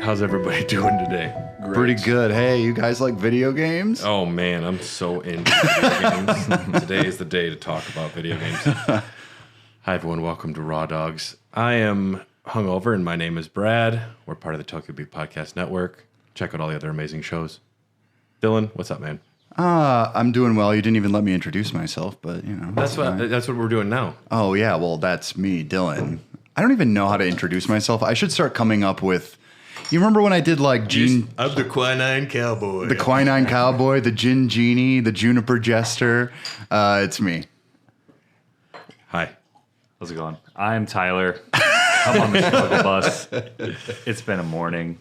How's everybody doing today? Great. Pretty good. Hey, you guys like video games? Oh man, I'm so into video games. Today is the day to talk about video games. Hi everyone, welcome to Raw Dogs. I am hungover and my name is Brad. We're part of the Tokyo Beat Podcast Network. Check out all the other amazing shows. Dylan, what's up, man? I'm doing well. You didn't even let me introduce myself, but you know. That's what we're doing now. Oh yeah, well that's me, Dylan. I don't even know how to introduce myself. I should start coming up with. You remember when I did like Gene? I'm the Quinine Cowboy. The Quinine Cowboy, the Gin Genie, the Juniper Jester. It's me. Hi. How's it going? I'm Tyler. I'm on the struggle bus. It's been a morning.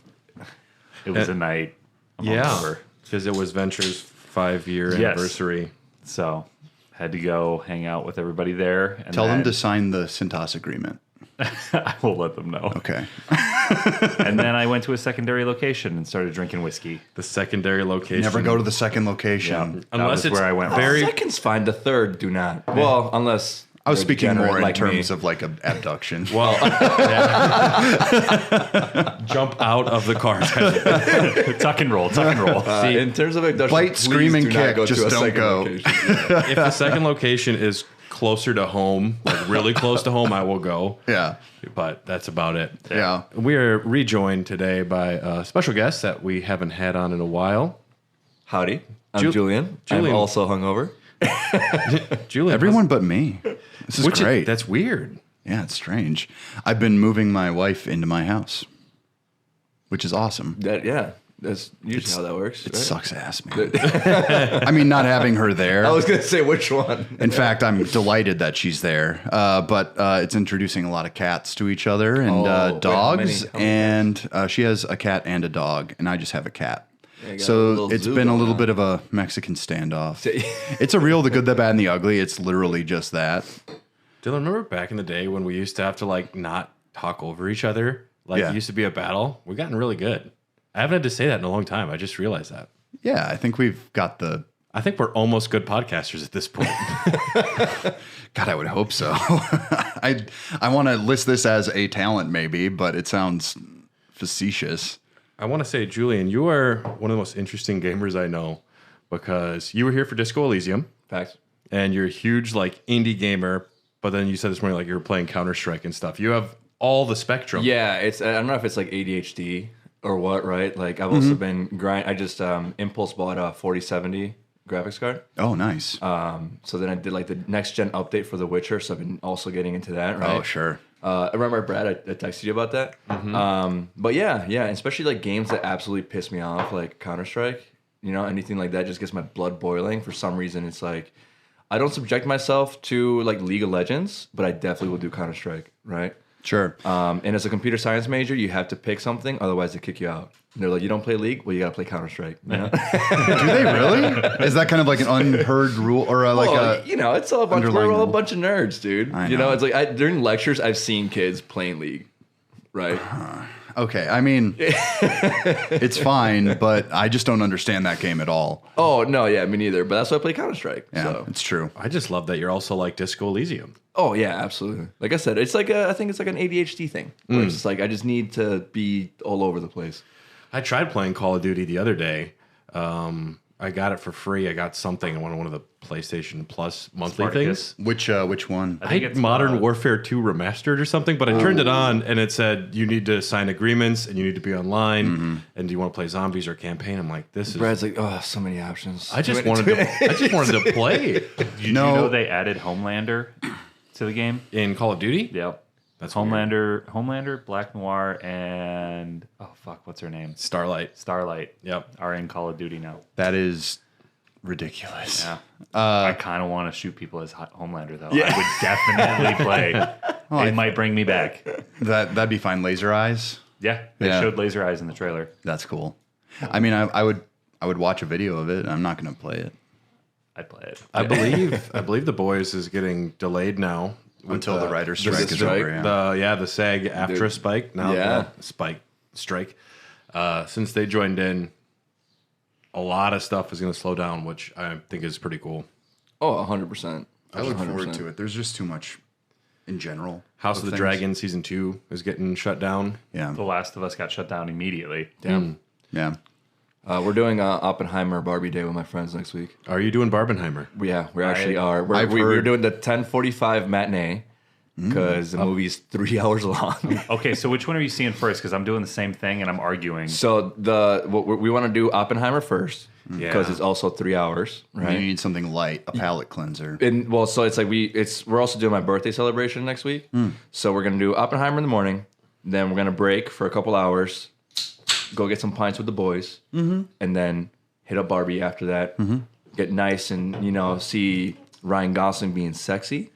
It was a night. I'm hungover. Because it was Venture's 5-year anniversary. So had to go hang out with everybody there. And Tell them to sign the Cintas agreement. I will let them know. Okay. And then I went to a secondary location and started drinking whiskey. The secondary location. Never go to the second location. Unless it's where I went. very. Second's fine. The third, do not. Well, unless I was speaking more in like terms me. of like an abduction. Well, jump out of the car. Tuck and roll. See, in terms of abduction, Bite, please scream, and do not kick, go just to a don't second go. location. if the second location is closer to home, like really close to home, I will go. Yeah. But that's about it. Yeah. We are rejoined today by a special guest that we haven't had on in a while. Howdy, I'm Julian. Julian. I'm also hungover. Julian. Everyone but me. This is great. That's weird. Yeah, it's strange. I've been moving my wife into my house, which is awesome. That's usually how that works. It right? sucks ass, man. I mean, not having her there. I was gonna say which one. In fact, I'm delighted that she's there. But it's introducing a lot of cats to each other and wait, dogs. how many And she has a cat and a dog, and I just have a cat. Yeah, you got a So little it's zoo been a going little on. bit of a Mexican standoff. It's a real The Good, the Bad, and the Ugly. It's literally just that. Dylan, remember back in the day when we used to have to like not talk over each other? Like Yeah. it used to be a battle. We've gotten really good. I haven't had to say that in a long time. I just realized that. Yeah, I think we've got the... I think we're almost good podcasters at this point. God, I would hope so. I want to list this as a talent maybe, but it sounds facetious. I want to say, Julian, you are one of the most interesting gamers I know because you were here for Disco Elysium Facts. and you're a huge like indie gamer, but then you said this morning like you were playing Counter-Strike and stuff. You have all the spectrum. Yeah, I don't know if it's like ADHD or what, right? Like I've also been I just impulse bought a 4070 graphics card. Oh, nice. So then I did like the next gen update for The Witcher, so I've been also getting into that, right? Oh, sure. I remember, Brad, I texted you about that. But yeah, especially like games that absolutely piss me off, like Counter-Strike, anything like that just gets my blood boiling. For some reason, it's like, I don't subject myself to like League of Legends, but I definitely will do Counter-Strike, right? Sure. And as a computer science major, you have to pick something, otherwise they kick you out. And they're like, you don't play League? Well, you got to play Counter-Strike. You know? Do they really? Is that kind of like an unheard rule or like a... it's all a bunch. underlying We're all a rule? bunch of nerds, dude. I know. It's like during lectures, I've seen kids playing League, right? Okay, I mean, it's fine, but I just don't understand that game at all. Oh no, yeah, me neither. But that's why I play Counter-Strike. Yeah, So. it's true. I just love that you're also like Disco Elysium. Oh yeah, absolutely. Like I said, it's like I think it's like an ADHD thing. Where it's just like I just need to be all over the place. I tried playing Call of Duty the other day. I got it for free. I got something on one of the PlayStation Plus monthly Spartacus? things. Which one? I think had it's Modern Warfare 2 Remastered or something, but I turned it on and it said you need to sign agreements and you need to be online and do you want to play zombies or campaign? I'm like, this is. Brad's like, oh, so many options. I just wanted to play it. Did you know they added Homelander to the game? In Call of Duty. Yep. That's Homelander, Black Noir, and what's her name? Starlight. Starlight. Yep. Are in Call of Duty now. That is ridiculous. Yeah. I kind of want to shoot people as Homelander though. I would definitely play. It might bring me back. That'd be fine. Laser Eyes. Yeah, they Yeah. showed laser eyes in the trailer. That's cool. I mean, I would watch a video of it. I'm not going to play it I'd play it. I believe The Boys is getting delayed now. until the writer's strike is strike. over. Yeah. The SAG after spike now. Yeah. Strike. Since they joined in, a lot of stuff is going to slow down, which I think is pretty cool. Oh, 100%. I look forward to it. There's just too much in general. House of the things. Dragon season 2 is getting shut down. Yeah. The Last of Us got shut down immediately. Damn. Yeah. We're doing Oppenheimer Barbie Day with my friends next week. Are you doing Barbenheimer? Yeah, we actually are. I've We're heard- doing the 10:45 matinee because the movie's 3 hours long. Okay, so which one are you seeing first? Because I'm doing the same thing and I'm arguing. So we want to do Oppenheimer first because Yeah. it's also 3 hours, You right? need something light, a palate cleanser. And well, so it's like we're also doing my birthday celebration next week. So we're gonna do Oppenheimer in the morning, then we're gonna break for a couple hours, go get some pints with the boys, and then hit up Barbie after that. Get nice and see Ryan Gosling being sexy.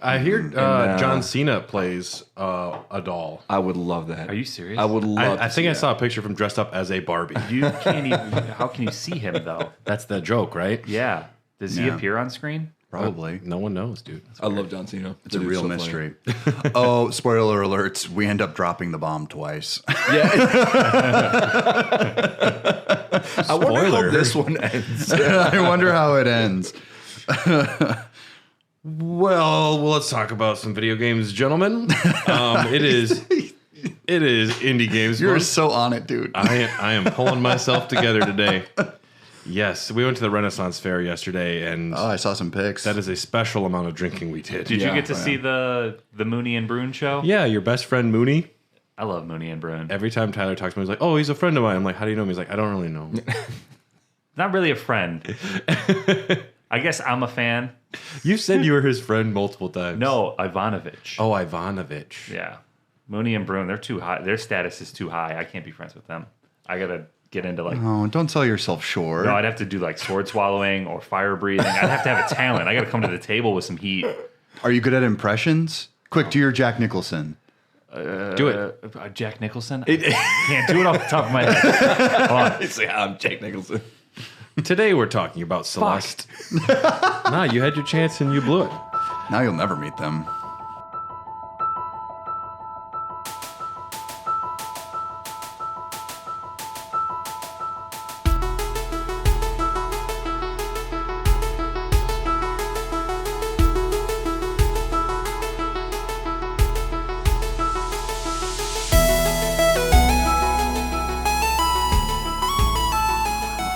I hear John Cena plays a doll. I would love that. Are you serious? I would love. I think I saw a picture from dressed up as a Barbie. You can't even. How can you see him though? That's the joke, right? Yeah. Does he Yeah. appear on screen? Probably. No one knows, dude. I love John Cena. It's a real mystery. Oh, spoiler alerts. We end up dropping the bomb twice. Yeah. I wonder how Spoiler. this one ends. I wonder how it ends. Well, let's talk about some video games, gentlemen. It is indie games. You're month. so on it, dude. I am pulling myself together today. Yes, we went to the Renaissance Fair yesterday, and Oh, I saw some pics. that is a special amount of drinking we did. Did Yeah. you get to see the Mooney and Bruin show? Yeah, your best friend Mooney. I love Mooney and Bruin. Every time Tyler talks to me, he's like, "Oh, he's a friend of mine." I'm like, "How do you know him?" He's like, "I don't really know." Not really a friend. I guess I'm a fan. You said you were his friend multiple times. No, Ivanovich. Oh, Ivanovich. Yeah. Mooney and Bruin, they're too high. Their status is too high. I can't be friends with them. I got to get into like... Oh, don't sell yourself short. No, I'd have to do like sword swallowing or fire breathing. I'd have to have a talent. I got to come to the table with some heat. Are you good at impressions? Quick, do your Jack Nicholson. Do it. Jack Nicholson? I can't do it off the top of my head. Hold on. It's like, I'm Jake Nicholson. Today we're talking about Celeste. Nah, you had your chance and you blew it. Now you'll never meet them.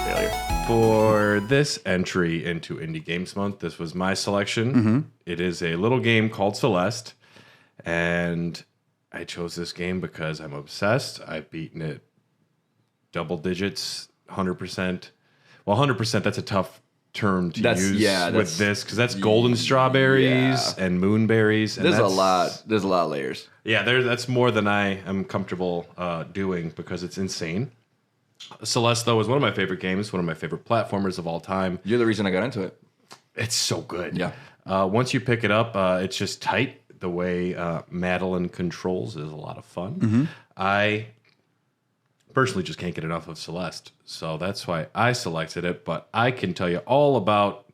Failure. For this entry into Indie Games Month, this was my selection. It is a little game called Celeste, and I chose this game because I'm obsessed. I've beaten it double digits, 100%. Well, 100%, that's a tough term to use with this because that's golden strawberries and moonberries. And There's a that's- lot. There's a lot of layers. Yeah, that's more than I am comfortable doing because it's insane. Celeste, though, is one of my favorite games, one of my favorite platformers of all time. You're the reason I got into it. It's so good. Yeah. Once you pick it up, it's just tight. The way Madeline controls is a lot of fun. I personally just can't get enough of Celeste, so that's why I selected it. But I can tell you all about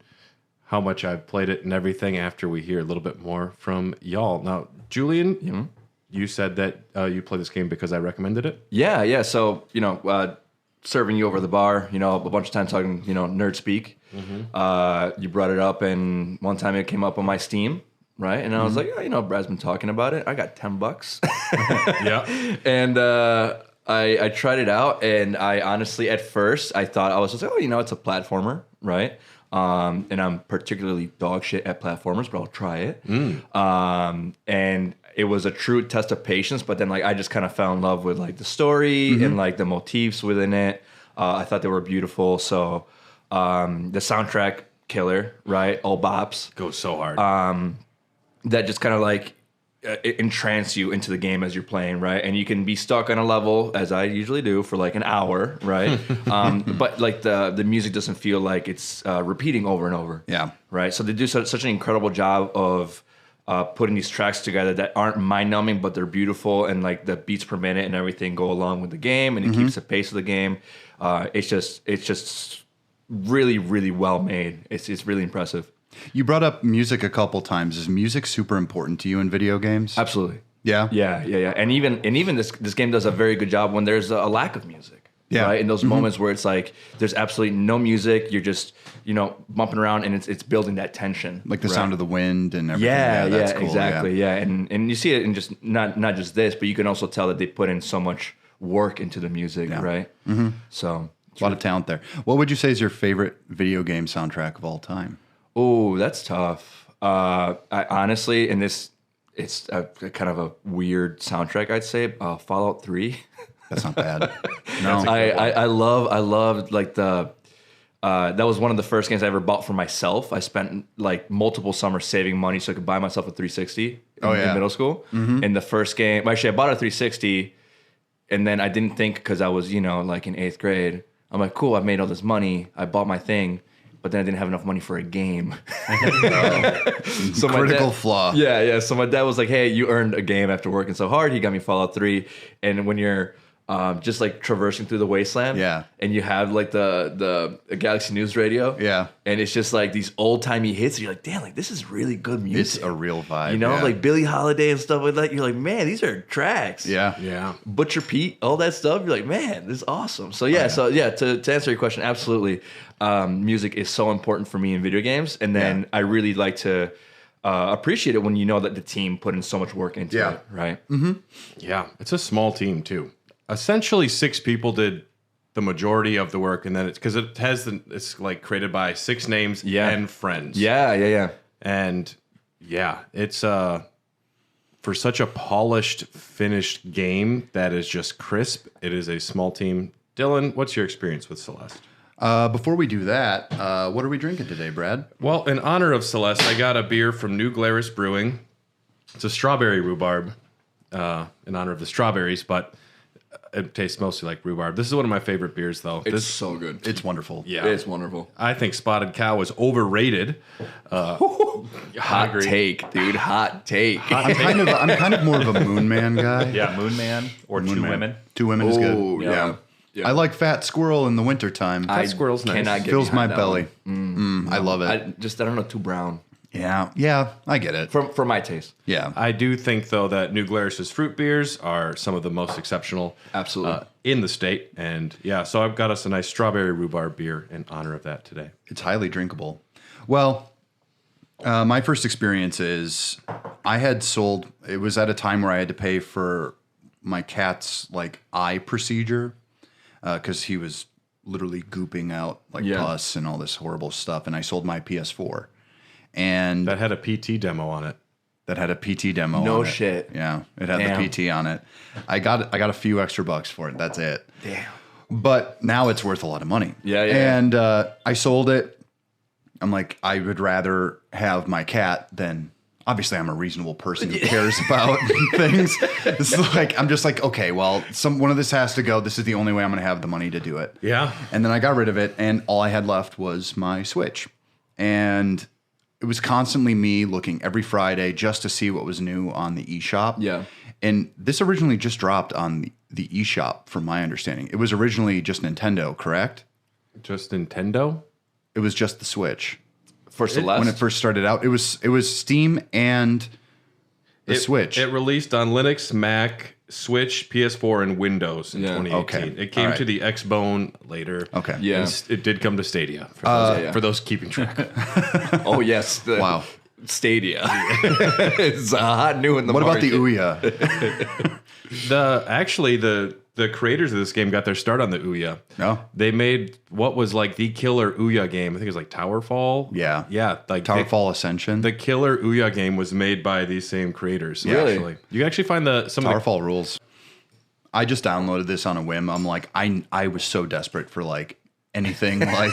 how much I've played it and everything after we hear a little bit more from y'all. Now, Julian, you said that you play this game because I recommended it. Yeah. So, serving you over the bar, a bunch of times talking, nerd speak. You brought it up, and one time it came up on my Steam, right? And I was like, Brad's been talking about it. I got $10. Yeah. And I tried it out, and I honestly, at first, I thought I was just like, it's a platformer, right? And I'm particularly dog shit at platformers, but I'll try it. And it was a true test of patience, but then I just kind of fell in love with the story and the motifs within it. I thought they were beautiful. So the soundtrack, killer, right? All bops. Goes so hard. That just kind of entrance you into the game as you're playing, right? And you can be stuck on a level, as I usually do, for an hour, right? But the music doesn't feel like it's repeating over and over. Yeah. Right? So they do such an incredible job of putting these tracks together that aren't mind-numbing, but they're beautiful, and the beats per minute and everything go along with the game, and it keeps the pace of the game. It's just really, really well made. It's really impressive. You brought up music a couple times. Is music super important to you in video games? Absolutely. Yeah. Yeah. And even this game does a very good job when there's a lack of music. Yeah. Right. In those moments where it's like there's absolutely no music, you're just bumping around, and it's building that tension, Like the sound of the wind and everything. Yeah, that's cool. exactly. Yeah, and you see it in just not just this, but you can also tell that they put in so much work into the music, right? Mm-hmm. So A lot of talent there. What would you say is your favorite video game soundtrack of all time? oh, that's tough. I honestly, and it's a kind of a weird soundtrack, I'd say. Fallout 3. That's not bad. No. I love like the. That was one of the first games I ever bought for myself. I spent like multiple summers saving money so I could buy myself a 360 in middle school. And the first game, actually, I bought a 360, and then I didn't think, because I was like in 8th grade. I'm like, cool, I've made all this money. I bought my thing, but then I didn't have enough money for a game. So critical flaw. Yeah. So my dad was like, hey, you earned a game after working so hard. He got me Fallout 3. And when you're just like traversing through the wasteland, and you have like the Galaxy News radio, and it's just like these old timey hits, and you're like, damn, like this is really good music. It's a real vibe, like Billie Holiday and stuff like that. You're like, man, these are tracks. Yeah. Butcher Pete, all that stuff. You're like, man, this is awesome. So to answer your question, absolutely, music is so important for me in video games, and then I really like to appreciate it when you know that the team put in so much work into it, right? Mm-hmm. Yeah, it's a small team too. Essentially 6 people did the majority of the work, and then it's like created by 6 names and friends. Yeah. And it's for such a polished, finished game that is just crisp. It is a small team. Dylan, what's your experience with Celeste? Before we do that, what are we drinking today, Brad? Well, in honor of Celeste, I got a beer from New Glarus Brewing. It's a strawberry rhubarb, in honor of the strawberries, but it tastes mostly like rhubarb. This is one of my favorite beers, though. It's so good. It's wonderful. Yeah. It's wonderful. I think Spotted Cow is overrated. Hot take, dude. Hot take. I'm kind of more of a Moon Man guy. Yeah, Moon Man or Moon Two Man. Women. 2 Women is good. Ooh, yeah. I like Fat Squirrel in the wintertime. Fat Squirrel's nice. Cannot get Fills my behind that belly. one. I love it. I don't know, too brown Yeah, I get it. for my taste. Yeah. I do think, though, that New Glarus's fruit beers are some of the most exceptional Absolutely. in the state. And so I've got us a nice strawberry rhubarb beer in honor of that today. It's highly drinkable. Well, my first experience is it was at a time where I had to pay for my cat's like eye procedure because he was literally gooping out like pus and all this horrible stuff. And I sold my PS4. And That had a PT demo on it. that had a PT demo No on it. shit. Yeah, it had Damn. the PT on it. I got a few extra bucks for it. That's it. Damn. But now it's worth a lot of money. Yeah. And I sold it. I'm like, I would rather have my cat than. Obviously, I'm a reasonable person who cares about things. It's like I'm just like, okay, well, one of this has to go. This is the only way I'm going to have the money to do it. Yeah. And then I got rid of it, and all I had left was my Switch. And it was constantly me looking every Friday just to see what was new on the eShop. Yeah. And this originally just dropped on the eShop, from my understanding. It was originally just Nintendo, correct? Just Nintendo? It was just the Switch. For Celeste? When it first started out, it was Steam and the Switch. It released on Linux, Mac, Switch, PS4, and Windows in 2018. Okay. It came All right. to the Xbone later. Okay. Yeah. And it did come to Stadia for those keeping track. Oh, yes. Wow. Stadia. It's hot new in the What about market. the Ouya? The creators of this game got their start on the Ouya. No? They made what was like the killer Ouya game. I think it was like Towerfall. Yeah. Yeah. Like Towerfall Ascension. The killer Ouya game was made by these same creators. Really? Actually. You can actually find some of the Towerfall rules. I just downloaded this on a whim. I'm like, I was so desperate for like anything like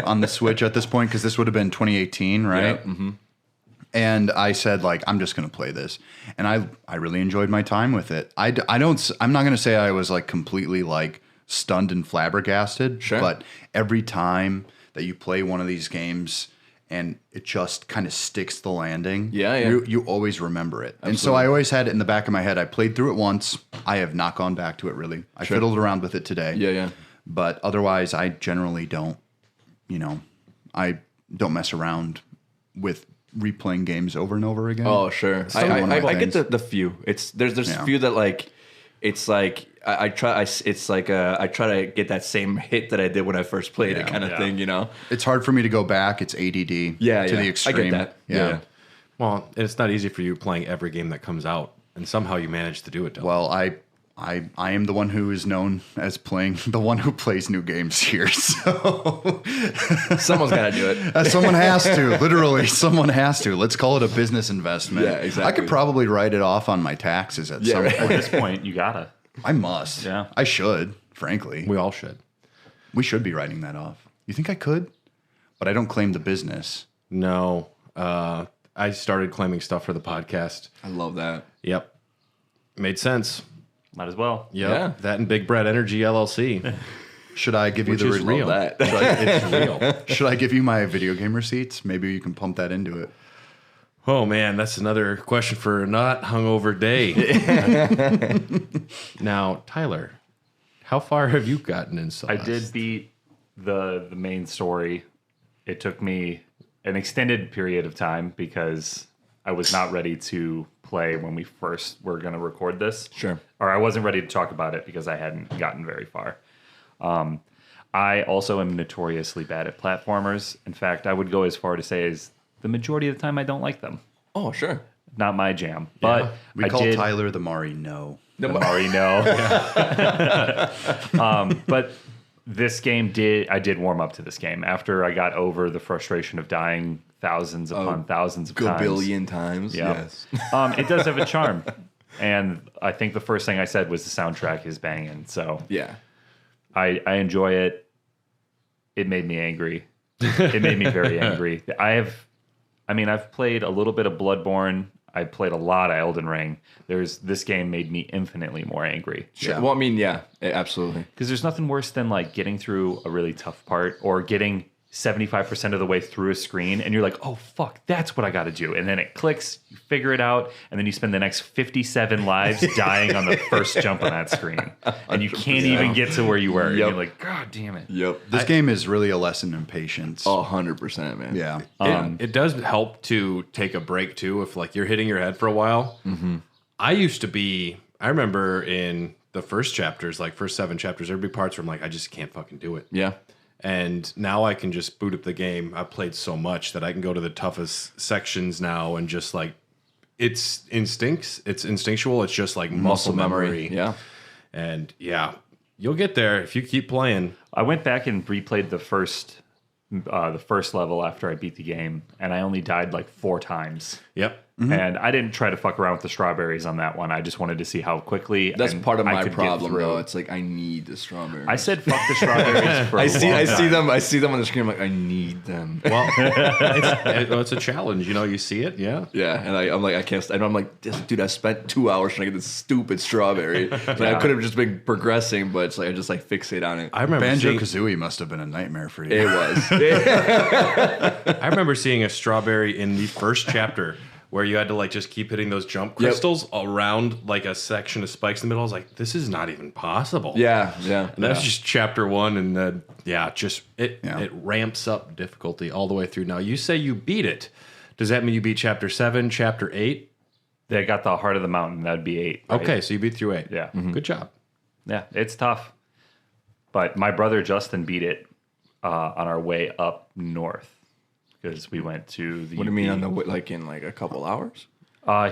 on the Switch at this point, because this would have been 2018, right? Yeah. Mm-hmm. And I said, like, I'm just going to play this. And I really enjoyed my time with it. I'm not going to say I was like completely like stunned and flabbergasted, Sure. but every time that you play one of these games and it just kind of sticks the landing, Yeah. you always remember it. And so I always had it in the back of my head. I played through it once. I have not gone back to it really. I fiddled around with it today. Yeah. But otherwise, I generally don't, I don't mess around with replaying games over and over again. Oh, sure. one of my I get things. the few. There's Yeah. few that like it's like I try to get that same hit that I did when I first played it, kind of thing, you know. It's hard for me to go back. It's ADD to the extreme. I get that. Yeah. Well, it's not easy for you playing every game that comes out, and somehow you manage to do it. Dylan. Well, I am the one who is known as playing the one who plays new games here. So Someone's got to do it. someone has to. Literally, someone has to. Let's call it a business investment. Yeah, exactly. I could probably write it off on my taxes at some At point. this point, you gotta. I must. Yeah. I should. Frankly, we all should. we should be writing that off. You think I could? But I don't claim the business. No, I started claiming stuff for the podcast. I love that. Yep, made sense. Might as well. Yep. Yeah. That and Big Bread Energy LLC. Should I give you Which the is real. That. It's real. Should I give you my video game receipts? Maybe you can pump that into it. Oh man, that's another question for a not hungover day. Now, Tyler, how far have you gotten in Celeste? I did beat the main story. It took me an extended period of time because I was not ready to play when we first were going to record this. Sure. Or I wasn't ready to talk about it because I hadn't gotten very far. I also am notoriously bad at platformers. In fact, I would go as far to say as the majority of the time I don't like them. Oh, sure. Not my jam. But We I call did, Tyler the Mari No. the Mari no. But this game I did warm up to this game after I got over the frustration of dying thousands upon thousands of times. Billion times. Yeah. Yes. It does have a charm. And I think the first thing I said was the soundtrack is banging. So Yeah. I enjoy it. It made me angry. It made me very angry. I've played a little bit of Bloodborne. I played a lot of Elden Ring. This game made me infinitely more angry. Sure. Yeah. Well, I mean, yeah, absolutely. Because there's nothing worse than like getting through a really tough part or getting 75% of the way through a screen and you're like, oh fuck, that's what I got to do. And then it clicks, you figure it out, and then you spend the next 57 lives dying on the first jump on that screen. And you can't even get to where you were. And Yep. you're like, God damn it. Yep. This game is really a lesson in patience. 100%, man. Yeah. It does help to take a break too if like you're hitting your head for a while. Mm-hmm. I remember in the first chapters, like first 7 chapters, there'd be parts where I'm like, I just can't fucking do it. Yeah. And now I can just boot up the game. I've played so much that I can go to the toughest sections now and just like it's instinctual. It's just like muscle memory. Yeah. And yeah, you'll get there if you keep playing. I went back and replayed the first level after I beat the game, and I only died like 4 times. Yep. And I didn't try to fuck around with the strawberries on that one. I just wanted to see how quickly. That's and part of I my could get problem, through. though. It's like I need the strawberries. I said fuck the strawberries for a I long see time. them. I see them on the screen. I'm like, I need them. Well, it's a challenge. You know, you see it. Yeah. Yeah, and I'm like, I can't. And I'm like, dude, I spent 2 hours trying to get this stupid strawberry. Like, I could have just been progressing, but it's like I just like fixate on it. I remember seeing, Banjo-Kazooie must have been a nightmare for you. It was. I remember seeing a strawberry in the first chapter where you had to like just keep hitting those jump crystals around like a section of spikes in the middle. I was like, this is not even possible. Yeah. And that's just chapter 1, and then it ramps up difficulty all the way through. Now you say you beat it. Does that mean you beat chapter 7, chapter 8? They got the heart of the mountain. That'd be 8. Right? Okay, so you beat through 8. Yeah. Good job. Yeah, it's tough. But my brother Justin beat it on our way up north because we went to the. What do you mean on the like in like a couple hours?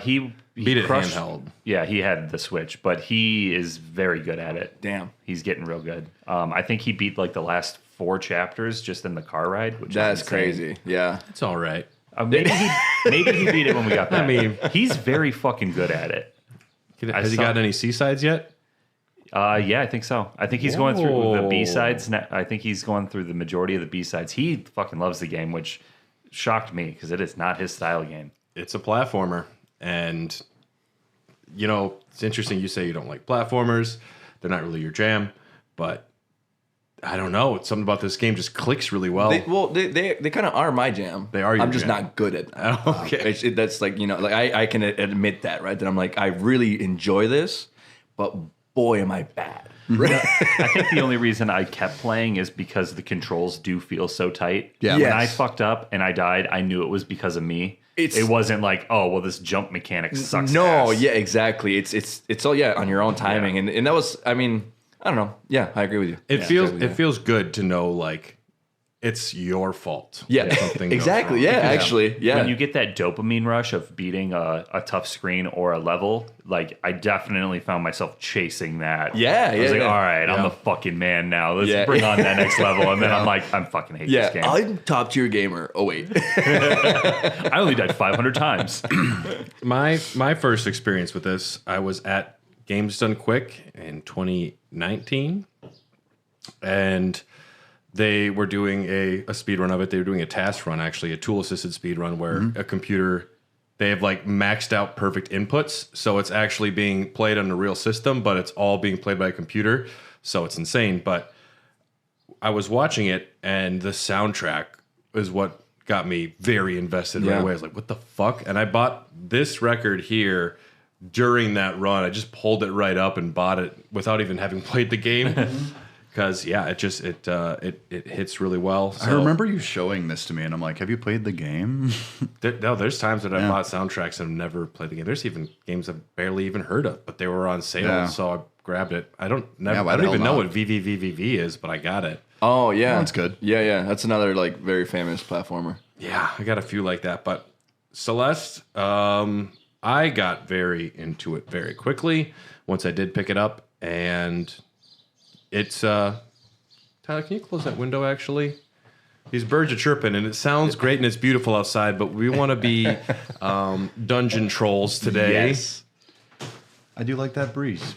He Beat it crushed, handheld. Yeah, he had the Switch, but he is very good at it. Damn. He's getting real good. I think he beat like the last 4 chapters just in the car ride, which That's is insane. crazy. Yeah. It's all right. Maybe he beat it when we got back. I mean, he's very fucking good at it. Has he gotten any C-sides yet? Yeah, I think so. I think he's going through the B-sides. I think he's going through the majority of the B-sides. He fucking loves the game, which shocked me because it is not his style game. It's a platformer. And, you know, it's interesting you say you don't like platformers. They're not really your jam. But I don't know. It's something about this game just clicks really well. They kind of are my jam. They are your I'm just jam. not good at them. Okay. That's like, you know, like I can admit that, right? That I'm like, I really enjoy this, but boy, am I bad. I think the only reason I kept playing is because the controls do feel so tight. Yeah. When Yes. I fucked up and I died, I knew it was because of me. It wasn't like, oh, well, this jump mechanic sucks. No, ass. yeah, exactly. It's all on your own timing, and that was, I mean, I don't know. Yeah, I agree with you. It feels good to know like it's your fault. Yeah, if something goes exactly. wrong. Yeah, Because actually, yeah. When you get that dopamine rush of beating a tough screen or a level, like I definitely found myself chasing that. Yeah, I was like, yeah. all right, I'm the fucking man now. Let's bring on that next level. And then I'm like, I'm fucking hate this game. I'm top tier gamer. Oh wait, I only died 500 times. My first experience with this, I was at Games Done Quick in 2019, and they were doing a speed run of it. They were doing a task run, actually, a tool assisted speed run where a computer, they have like maxed out perfect inputs. So it's actually being played on a real system, but it's all being played by a computer. So it's insane. But I was watching it, and the soundtrack is what got me very invested right away. I was like, what the fuck? And I bought this record here during that run. I just pulled it right up and bought it without even having played the game. Because it hits really well. So, I remember you showing this to me, and I'm like, "Have you played the game?" there's times that I bought soundtracks and have never played the game. There's even games I've barely even heard of, but they were on sale, so I grabbed it. I don't even know what VVVVV is, but I got it. Oh yeah, that's good. Yeah, that's another like very famous platformer. Yeah, I got a few like that. But Celeste, I got very into it very quickly once I did pick it up, and it's Tyler, can you close that window actually? These birds are chirping and it sounds great and it's beautiful outside, but we want to be dungeon trolls today. Yes. I do like that breeze.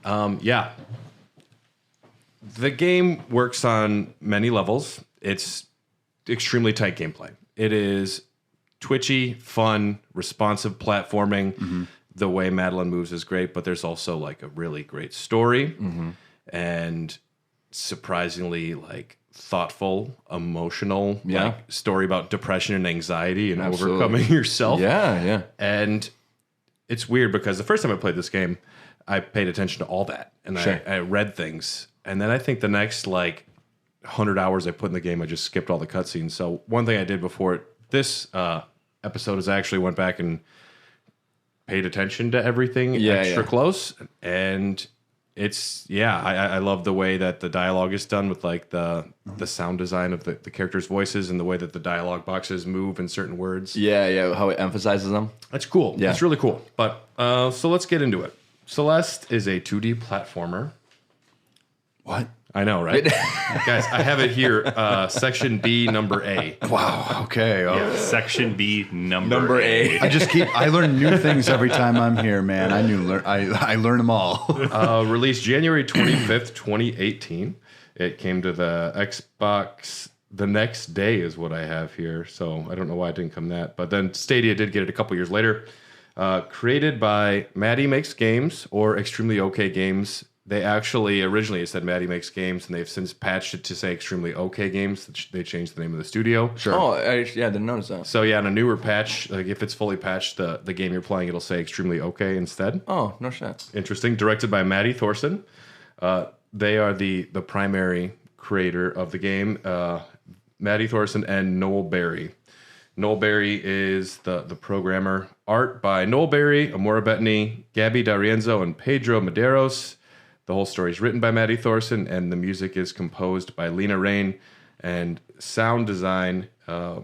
Yeah. The game works on many levels. It's extremely tight gameplay. It is twitchy, fun, responsive platforming. The way Madeline moves is great, but there's also like a really great story and surprisingly like thoughtful, emotional like story about depression and anxiety and overcoming yourself. Yeah. And it's weird because the first time I played this game, I paid attention to all that and I read things. And then I think the next like 100 hours I put in the game, I just skipped all the cutscenes. So one thing I did before this episode is I actually went back and paid attention to everything extra close, and it's I love the way that the dialogue is done with like the sound design of the characters' voices and the way that the dialogue boxes move in certain words. Yeah, how it emphasizes them. That's cool. Yeah, it's really cool. But so let's get into it. Celeste is a 2D platformer. What? I know, right? Guys, I have it here. Section B, number A. Wow. Okay. Yeah, section B, number A. I learn new things every time I'm here, man. I learn them all. Released January 25th, 2018. It came to the Xbox the next day is what I have here. So I don't know why it didn't come that. But then Stadia did get it a couple years later. Created by Maddie Makes Games or Extremely OK Games. They actually originally said Maddie Makes Games, and they've since patched it to say Extremely OK Games. They changed the name of the studio. Sure. Oh, I didn't notice that. So yeah, in a newer patch, like if it's fully patched, the game you're playing, it'll say Extremely OK instead. Oh, no shit. Interesting. Directed by Maddie Thorson. They are the primary creator of the game. Maddie Thorson and Noel Berry. Noel Berry is the programmer. Art by Noel Berry, Amora Bettany, Gabby D'Arienzo, and Pedro Medeiros. The whole story is written by Maddie Thorson, and the music is composed by Lena Rain. And sound design, a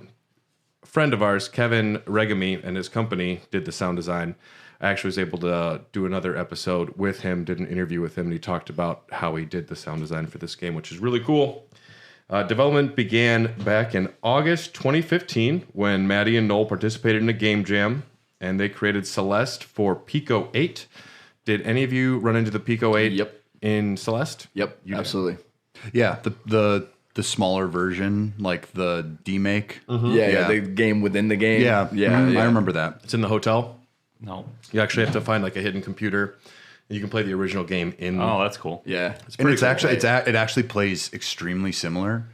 friend of ours, Kevin Regami, and his company did the sound design. I actually was able to do another episode with him, did an interview with him, and he talked about how he did the sound design for this game, which is really cool. Development began back in August 2015 when Maddie and Noel participated in a game jam, and they created Celeste for Pico 8. Did any of you run into the Pico 8 in Celeste? Yep, absolutely. Yeah, the smaller version, like the demake. Yeah, the game within the game. Yeah, I remember that. It's in the hotel. No. You actually have to find like a hidden computer. You can play the original game in. Oh, that's cool. Yeah, And it's actually it actually plays extremely similar.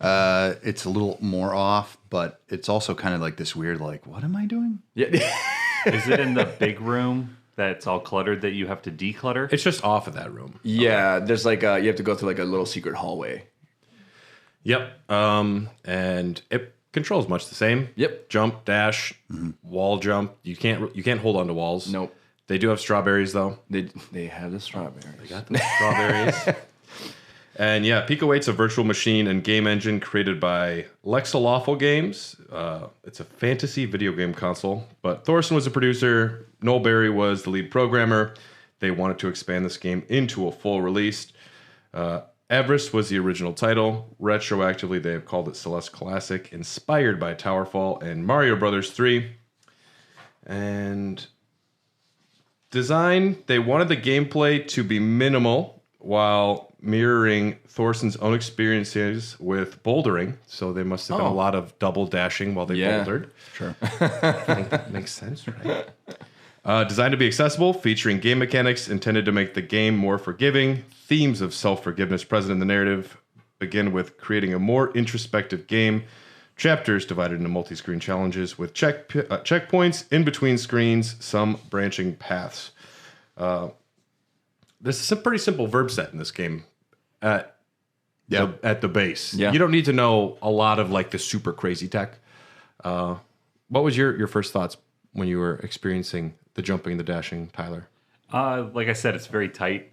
It's a little more off, but it's also kind of like this weird, like, what am I doing? Yeah. Is it in the big room that's all cluttered that you have to declutter? It's just off of that room. Yeah, there's like you have to go through like a little secret hallway. Yep. And it control's much the same. Yep. Jump, dash, wall jump. You can't hold on to walls. Nope. They do have strawberries though. They have the strawberries. They got the strawberries. And yeah, Peak Await's a virtual machine and game engine created by Lexalawful Games. It's a fantasy video game console, but Thorson was a producer. Noel Berry was the lead programmer. They wanted to expand this game into a full release. Everest was the original title. Retroactively, they have called it Celeste Classic, inspired by Towerfall and Mario Brothers 3. And design, they wanted the gameplay to be minimal while mirroring Thorson's own experiences with bouldering. So there must have been a lot of double dashing while they bouldered. Sure. I think that makes sense, right? Designed to be accessible, featuring game mechanics intended to make the game more forgiving. Themes of self-forgiveness present in the narrative begin with creating a more introspective game. Chapters divided into multi-screen challenges with checkpoints in between screens, some branching paths. There's a pretty simple verb set in this game at the base. Yeah. You don't need to know a lot of like the super crazy tech. What was your first thoughts when you were experiencing the jumping and the dashing, Tyler? Like I said, it's very tight.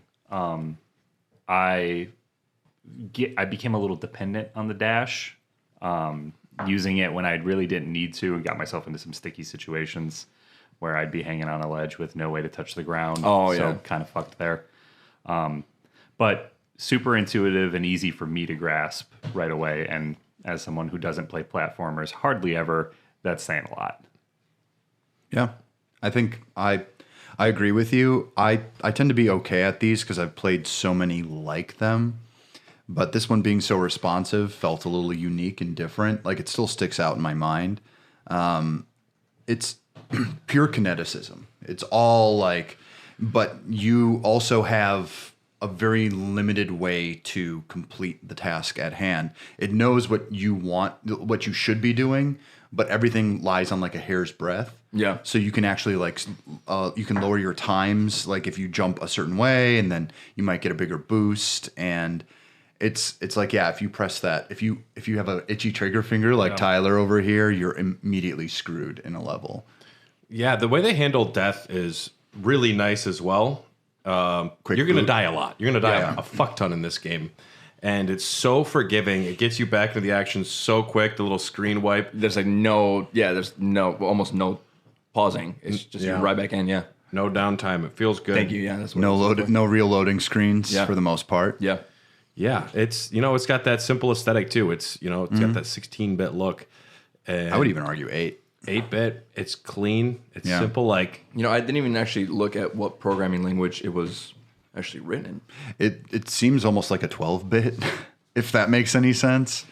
I became a little dependent on the dash, using it when I really didn't need to, and got myself into some sticky situations where I'd be hanging on a ledge with no way to touch the ground. So kind of fucked there. But super intuitive and easy for me to grasp right away. And as someone who doesn't play platformers hardly ever, that's saying a lot. Yeah, I think I agree with you. I tend to be okay at these because I've played so many like them. But this one being so responsive felt a little unique and different. Like it still sticks out in my mind. It's pure kineticism. It's all like, but you also have a very limited way to complete the task at hand. It knows what you want, what you should be doing, but everything lies on like a hair's breadth. Yeah. So you can actually like, you can lower your times. Like if you jump a certain way, and then you might get a bigger boost. And it's like, yeah, if you press that, if you have an itchy trigger finger like Tyler over here, you're immediately screwed in a level. Yeah, the way they handle death is really nice as well. You're going to die a lot. You're going to die a fuck ton in this game. And it's so forgiving. It gets you back into the action so quick, the little screen wipe. There's like almost no pausing. It's just you're right back in, No downtime. It feels good. Thank you, that's what No real loading screens for the most part. Yeah. Yeah, it's it's got that simple aesthetic too. It's it's got that 16-bit look. And I would even argue 8-bit. It's clean. It's simple. Like I didn't even actually look at what programming language it was actually written in. It seems almost like a 12-bit, if that makes any sense.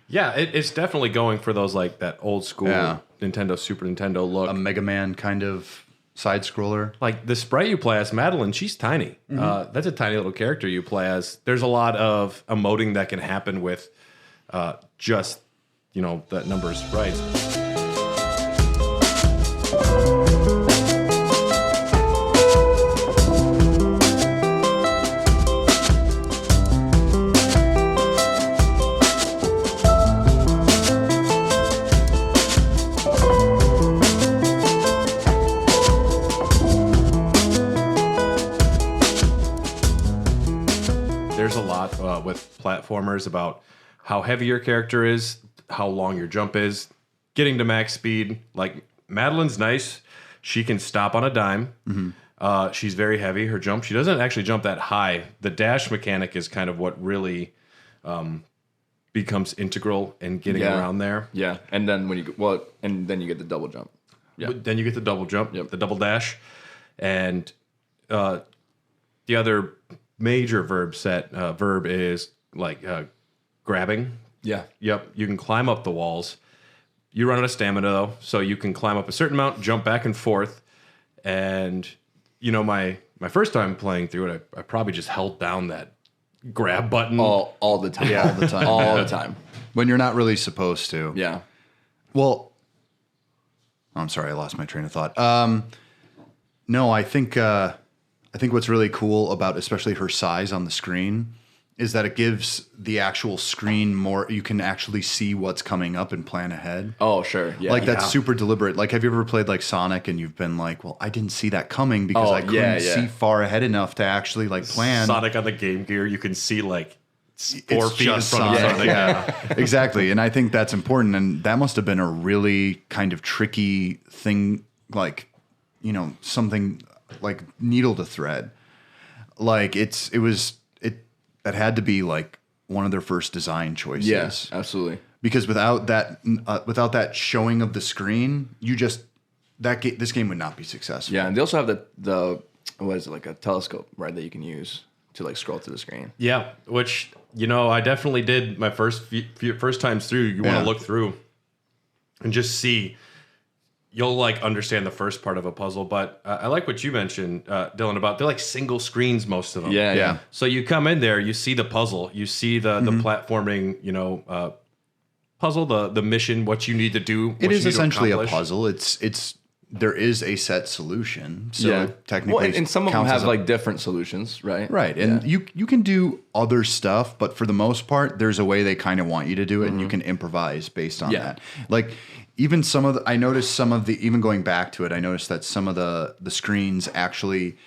Yeah, it's definitely going for those like that old school Nintendo, Super Nintendo look. A Mega Man kind of side scroller. Like the sprite you play as, Madeline, she's tiny. That's a tiny little character you play as. There's a lot of emoting that can happen with just that number of sprites. There's a lot with platformers about how heavy your character is, how long your jump is, getting to max speed. Like Madeline's nice. She can stop on a dime. She's very heavy. Her jump, she doesn't actually jump that high. The dash mechanic is kind of what really becomes integral in getting around there. Yeah, and then when you get the double jump. Yeah, But then you get the double jump, the double dash, and the other major verb is like grabbing. Yeah. Yep. You can climb up the walls. You run out of stamina though, so you can climb up a certain amount, jump back and forth. And my first time playing through it, I probably just held down that grab button all the time. Yeah, all the time. all the time. When you're not really supposed to. Yeah. Well, I'm sorry, I lost my train of thought. No, I think what's really cool about especially her size on the screen is that it gives the actual screen more. You can actually see what's coming up and plan ahead. Oh, sure. Yeah. Like that's super deliberate. Like, have you ever played like Sonic and you've been like, well, I didn't see that coming because I couldn't see far ahead enough to actually like plan. Sonic on the Game Gear, you can see like 4 It's feet in just front of Sonic. Sonic. Yeah, exactly. And I think that's important. And that must have been a really kind of tricky thing, like, something like needle to thread. Like that had to be like one of their first design choices. Yes, absolutely. Because without that showing of the screen, this game would not be successful. Yeah, and they also have the what is it, like a telescope, right, that you can use to like scroll through the screen. Yeah, which I definitely did my first times through. You want to look through and just see. You'll like understand the first part of a puzzle, but I like what you mentioned, Dylan, about they're like single screens, most of them. Yeah. So you come in there, you see the puzzle, you see the platforming, puzzle, the mission, what you need to do. It is essentially a puzzle. There is a set solution. So technically, and some of them have like different solutions, right? Right. And you can do other stuff, but for the most part, there's a way they kind of want you to do it, and you can improvise based on that. Like even I noticed even going back to it, I noticed that some of the screens actually,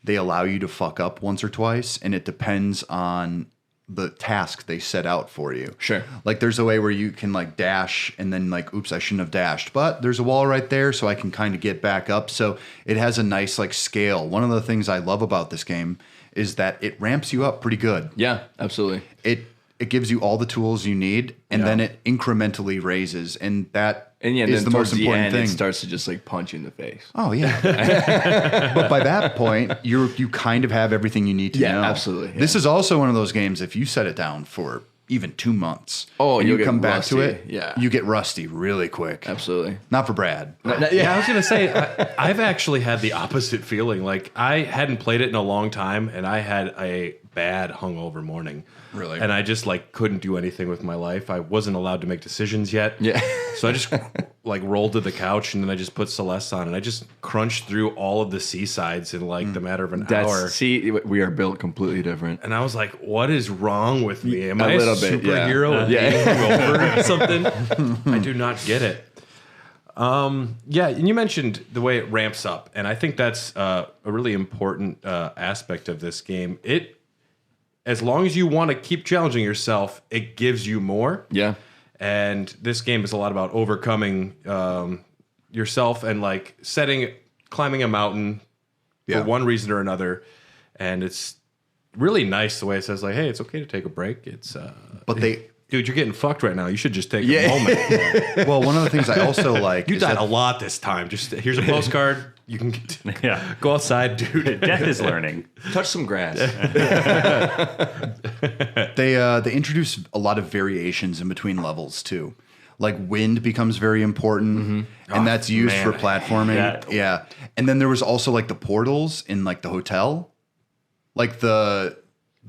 they allow you to fuck up once or twice, and it depends on the task they set out for you. Sure. Like there's a way where you can like dash and then like, oops, I shouldn't have dashed, but there's a wall right there, so I can kind of get back up. So it has a nice like scale. One of the things I love about this game is that it ramps you up pretty good. Yeah, absolutely. It gives you all the tools you need, and then it incrementally raises, and that is the most important thing. It starts to just like punch you in the face. Oh yeah. But by that point, you kind of have everything you need to know. Yeah, absolutely. This is also one of those games, if you set it down for even 2 months, and you come back to rusty. it, you get rusty really quick. Absolutely. Not for Brad. Yeah, I was gonna say I've actually had the opposite feeling. Like I hadn't played it in a long time, and I had a bad hungover morning. Really? And I just like couldn't do anything with my life. I wasn't allowed to make decisions yet. Yeah. So I just like rolled to the couch, and then I just put Celeste on, and I just crunched through all of the seasides in like the matter of an hour. See, we are built completely different. And I was like, "What is wrong with me? Am A I a little bit, superhero? yeah. Or something?" I do not get it. Yeah, and you mentioned the way it ramps up, and I think that's a really important aspect of this game. As long as you want to keep challenging yourself, it gives you more. Yeah. And this game is a lot about overcoming yourself and like climbing a mountain for one reason or another. And it's really nice the way it says like, hey, it's okay to take a break. Dude, you're getting fucked right now. You should just take a moment. Well, one of the things I also like You is died that a lot this time. Just here's a postcard. You can go outside, dude. Death is learning. Touch some grass. they introduce a lot of variations in between levels too. Like wind becomes very important, and that's used for platforming. Yeah. And then there was also like the portals in like the hotel, like the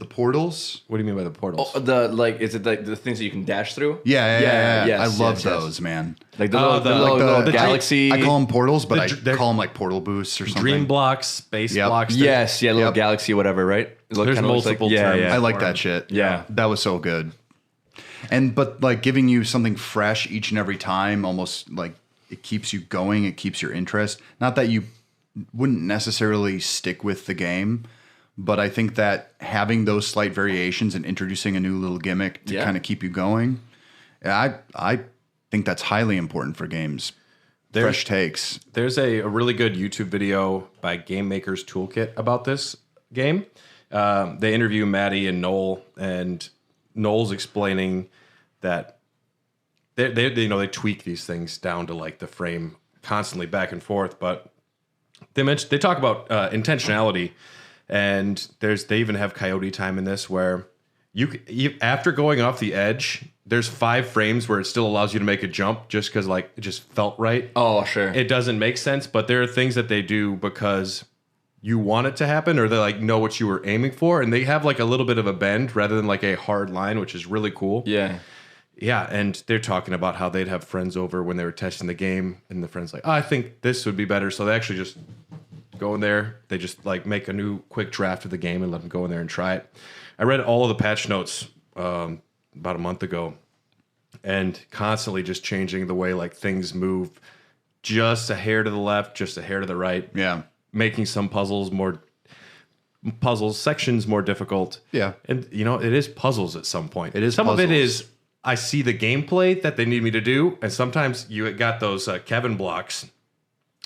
portals. What do you mean by the portals? Is it like the things that you can dash through? Yeah. Yes, I love yes. those, man. Like the little galaxy. I call them portals, but I call them like portal boosts or something. Dream blocks, space blocks. Yes, little galaxy, whatever, right? There's multiple terms. I like that shit. Yeah. That was so good. But like giving you something fresh each and every time, almost like it keeps you going, it keeps your interest. Not that you wouldn't necessarily stick with the game, but I think that having those slight variations and introducing a new little gimmick to kind of keep you going, I think that's highly important for games. Fresh takes. There's a really good YouTube video by Game Maker's Toolkit about this game. They interview Maddie and Noel, and Noel's explaining that they tweak these things down to like the frame constantly back and forth, but they talk about intentionality. And they even have coyote time in this where you after going off the edge, there's 5 frames where it still allows you to make a jump just because like it just felt right. Oh, sure. It doesn't make sense, but there are things that they do because you want it to happen, or they like know what you were aiming for, and they have like a little bit of a bend rather than like a hard line, which is really cool. Yeah. Yeah, and they're talking about how they'd have friends over when they were testing the game, and the friend's like, I think this would be better. So they actually just go in there. They just like make a new quick draft of the game and let them go in there and try it. I read all of the patch notes about a month ago, and constantly just changing the way like things move, just a hair to the left, just a hair to the right. Yeah. Making some sections more difficult. Yeah. And you know, it is puzzles at some point. It is some puzzles. of it is I see the gameplay that they need me to do, and sometimes you got those Kevin blocks,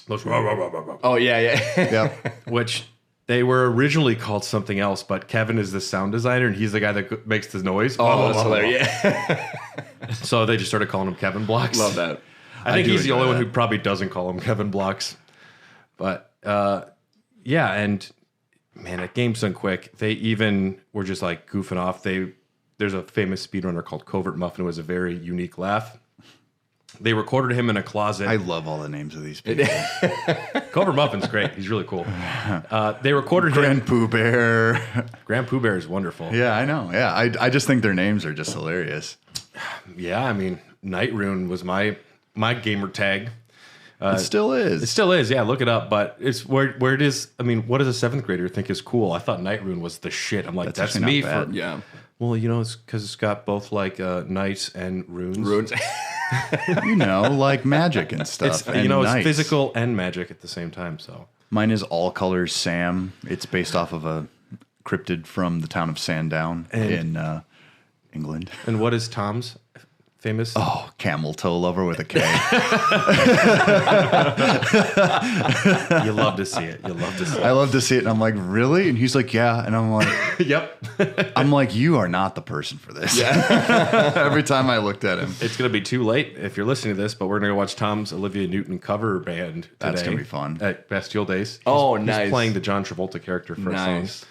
those Oh yeah. Yeah. which they were originally called something else, but Kevin is the sound designer and he's the guy that makes the noise. Oh, that's hilarious. Yeah. So they just started calling him Kevin blocks. Love that. I think do he's the enjoy only one that. who probably doesn't call him Kevin blocks. But yeah, and man, at Games Done Quick, they even were just like goofing off. There's a famous speedrunner called Covert Muffin who has a very unique laugh. They recorded him in a closet. I love all the names of these people. Covert Muffin's great. He's really cool. They recorded him. Grand Pooh Bear. Grand Pooh Bear is wonderful. Yeah, I know. Yeah, I just think their names are just hilarious. Yeah, I mean, Night Rune was my gamer tag. It still is. It still is, yeah. Look it up, but it's where it is. I mean, what does a seventh grader think is cool? I thought Night Rune was the shit. I'm like, that's actually me. not bad. Yeah. Well, you know, it's because it's got both like knights and runes. You know, like magic and stuff. It's and you know, knights. it's physical and magic at the same time. So Mine is All Colors Sam. It's based off of a cryptid from the town of Sandown in England. and what is Tom's famous? Oh, camel toe lover with a K. You love to see it. You love to see I it. love to see it, and I'm like, really? And he's like, yeah. And I'm like, Yep. you are not the person for this. Every time I looked at him. It's gonna be too late if you're listening to this, but we're gonna go watch Tom's Olivia Newton cover band today. That's gonna be fun. At Bastille Days. Oh, He's nice. playing the John Travolta character for a song. Nice.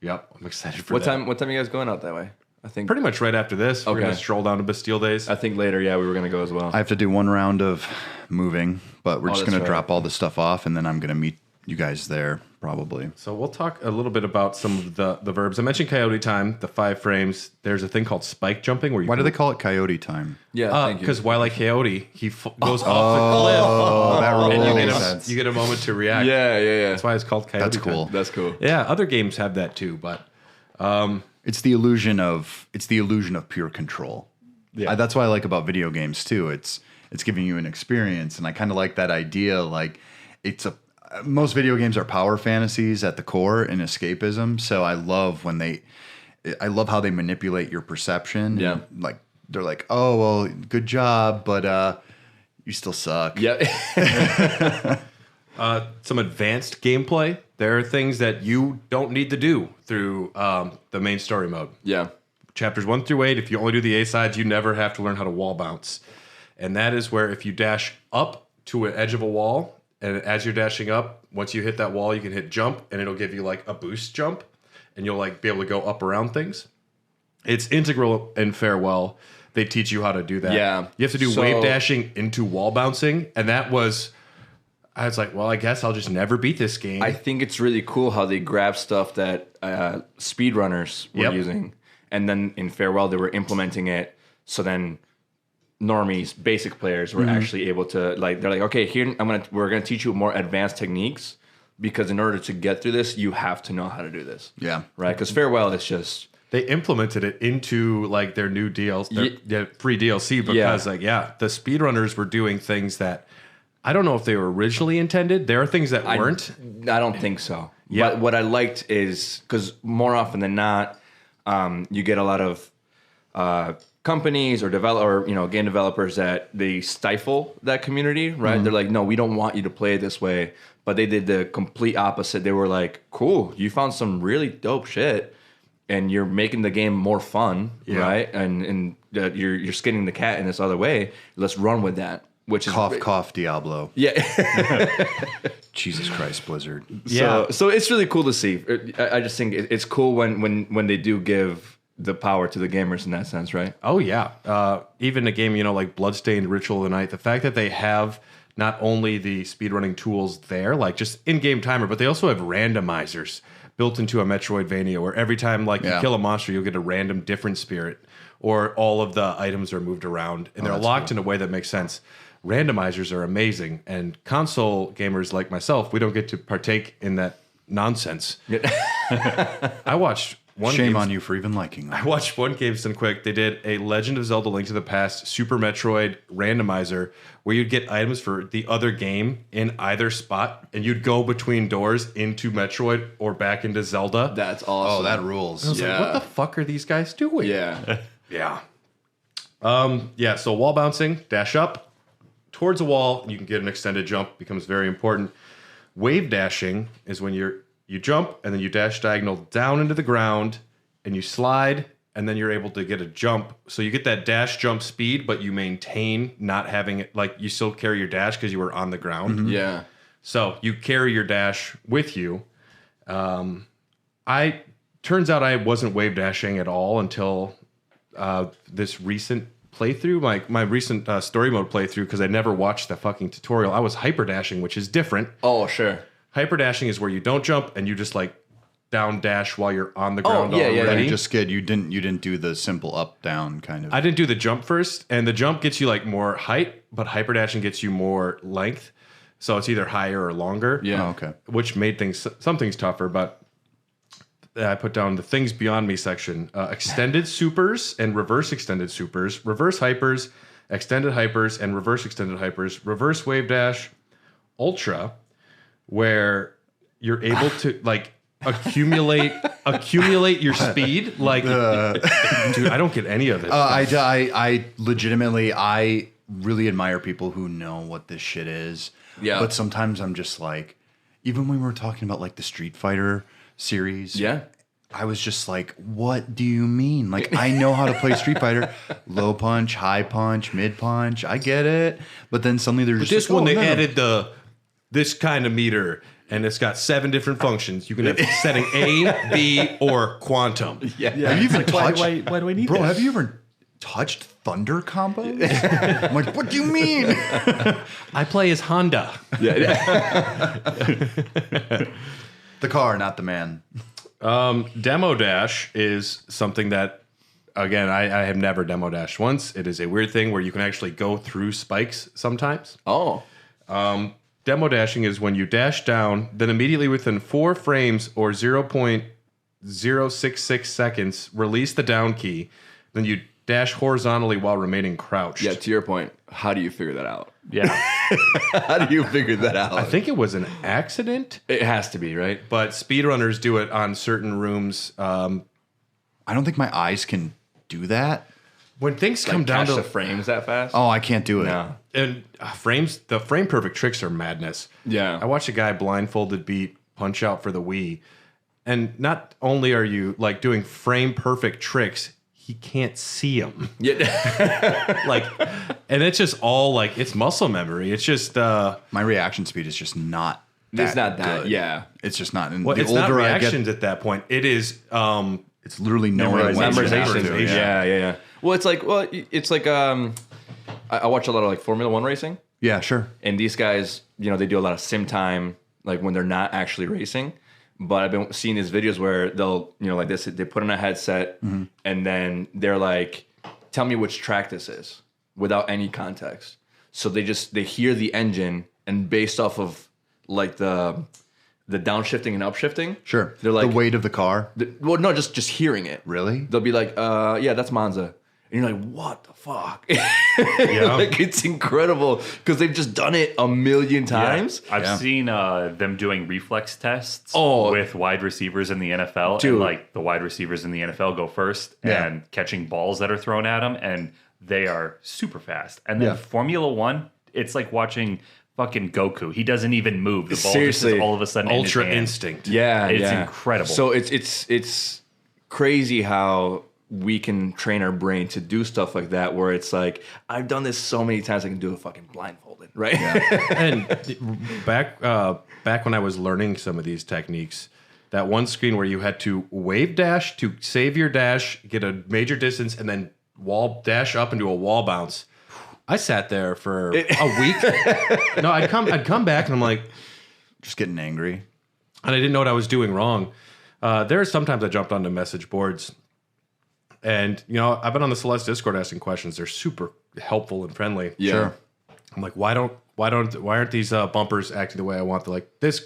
Yep, I'm excited for What that. time? What time are you guys going out that way? I think. Pretty much right after this, we're Okay. gonna stroll down to Bastille Days. I think later. Yeah, we were gonna go as well. I have to do one round of moving, but we're just that's going to right. drop all the stuff off, and then I'm going to meet you guys there probably. So we'll talk a little bit about some of the verbs. I mentioned coyote time, the 5 frames. There's a thing called spike jumping where you Why do they call it coyote time? yeah, thank you. because Wile E. Coyote, he goes off the cliff. Oh, that And rules. you get a moment to react. Yeah. That's why it's called coyote That's time. cool. That's cool. Yeah, other games have that too, but It's the illusion of pure control. Yeah. That's what I like about video games too. It's giving you an experience, and I kind of like that idea. Like, most video games are power fantasies at the core and escapism. So I love how they manipulate your perception. Yeah. And, like, they're like, oh well, good job, but you still suck. Yeah. some advanced gameplay. There are things that you don't need to do through the main story mode. Yeah. Chapters 1 through 8, if you only do the A sides, you never have to learn how to wall bounce. And that is where if you dash up to an edge of a wall, and as you're dashing up, once you hit that wall, you can hit jump, and it'll give you like a boost jump, and you'll like be able to go up around things. It's integral in Farewell. They teach you how to do that. Yeah. You have to do So- wave dashing into wall bouncing, and that was... I was like, well, I guess I'll just never beat this game. I think it's really cool how they grab stuff that speedrunners were Yep. using, and then in Farewell they were implementing it. So then normies, basic players, were actually able to they're like, okay, here we're gonna teach you more advanced techniques, because in order to get through this, you have to know how to do this. Yeah. Right? Because Farewell is just They implemented it into like their new DLC, their free DLC, because the speedrunners were doing things that I don't know if they were originally intended. There are things that weren't. I don't think so. Yeah. But what I liked is because more often than not, you get a lot of companies or game developers that they stifle that community, right? Mm-hmm. They're like, no, we don't want you to play it this way. But they did the complete opposite. They were like, cool, you found some really dope shit, and you're making the game more fun, right? And you're skinning the cat in this other way. Let's run with that. Which is Cough, Diablo. yeah. Jesus Christ, Blizzard. Yeah. So it's really cool to see. I just think it's cool when they do give the power to the gamers in that sense, right? Oh yeah. Even a game, like Bloodstained Ritual of the Night, the fact that they have not only the speedrunning tools there, like just in-game timer, but they also have randomizers built into a Metroidvania where every time you kill a monster, you'll get a random different spirit, or all of the items are moved around and they're locked in a way that makes sense. randomizers are amazing, and console gamers like myself, we don't get to partake in that nonsense. I watched one. Shame on you for even liking them. I watched one Games Done Quick. They did a Legend of Zelda: Link to the Past Super Metroid randomizer where you'd get items for the other game in either spot, and you'd go between doors into Metroid or back into Zelda. That's awesome. Oh, that rules. I was like, what the fuck are these guys doing? Yeah. Yeah. So wall bouncing, dash up towards a wall, you can get an extended jump, becomes very important. Wave dashing is when you jump and then you dash diagonal down into the ground and you slide and then you're able to get a jump. So you get that dash jump speed, but you maintain not having it, like you still carry your dash because you were on the ground. Yeah. So you carry your dash with you. Turns out I wasn't wave dashing at all until this recent playthrough, my recent story mode playthrough, because I never watched the fucking tutorial. I was hyper dashing, which is different. Oh, sure. Hyper dashing is where you don't jump and you just like down dash while you're on the ground yeah, already. You just skid. You didn't do the simple up down kind of. I didn't do the jump first, and the jump gets you like more height, but hyper dashing gets you more length. So it's either higher or longer. Yeah. Oh, okay. Which made some things tougher, but I put down the things beyond me section. Extended supers and reverse extended supers, reverse hypers, extended hypers, and reverse extended hypers, reverse wave dash, ultra, where you're able to like accumulate your speed. Like, dude, I don't get any of it. I legitimately, I really admire people who know what this shit is. Yeah. But sometimes I'm just like, even when we were talking about like the Street Fighter series. Yeah. I was just like, what do you mean? Like, I know how to play Street Fighter. Low punch, high punch, mid punch. I get it. But then suddenly they're just This like, one, they no. added this kind of meter, and it's got 7 different functions. You can have setting A, B, or quantum. Yeah. Have you even touched? Why do I need Bro, this? have you ever touched thunder combos? I'm like, what do you mean? I play as Honda. The car, not the man. Demo dash is something that, again, I have never demo dashed once. It is a weird thing where you can actually go through spikes sometimes. Oh. Demo dashing is when you dash down, then immediately within 4 frames or 0.066 seconds, release the down key. Then you dash horizontally while remaining crouched. Yeah, to your point, how do you figure that out? Yeah. How do you figure that out? I think it was an accident, it has to be, right? but speedrunners do it on certain rooms. I don't think my eyes can do that. When things come down Catch to the frames that fast? Oh, I can't do it. No. and frames, the frame perfect tricks are madness. Yeah. I watched a guy blindfolded beat Punch Out for the Wii, and not only are you like doing frame perfect tricks, he can't see them. Yeah. Like, and it's just all like it's muscle memory. It's just My reaction speed is just not. It's not that. good. Yeah. It's just not. And well, the it's not older I reactions get, at that point. It is it's literally knowing when to Memorization. do it. Yeah. Well, it's like I watch a lot of like Formula One racing, Yeah, sure. and these guys, they do a lot of sim time, like when they're not actually racing. But I've been seeing these videos where they'll, like this, they put on a headset and then they're like, tell me which track this is without any context. So they hear the engine, and based off of like the downshifting and upshifting. Sure. They're like, the weight of the car. well, no, just hearing it. Really? They'll be like, yeah, that's Monza. And you're like, what the fuck? Yeah. Like, it's incredible because they've just done it a million times. I've seen them doing reflex tests Oh. with wide receivers in the NFL. Dude. And like the wide receivers in the NFL go first Yeah. and catching balls that are thrown at them. And they are super fast. And then Yeah. Formula One, it's like watching fucking Goku. He doesn't even move. The ball just Seriously. is all of a sudden ultra in his hand. instinct. Yeah, It's yeah. incredible. So it's crazy how we can train our brain to do stuff like that, where it's like, I've done this so many times, I can do it fucking blindfolded, right? And back when I was learning some of these techniques, that one screen where you had to wave dash to save your dash, get a major distance, and then wall dash up into a wall bounce. I sat there for a week. No, I'd come back and I'm like, Just getting angry. and I didn't know what I was doing wrong. There are sometimes I jumped onto message boards, and I've been on the Celeste Discord asking questions. They're super helpful and friendly. Yeah. Sure. I'm like, why aren't these bumpers acting the way I want? They're like this.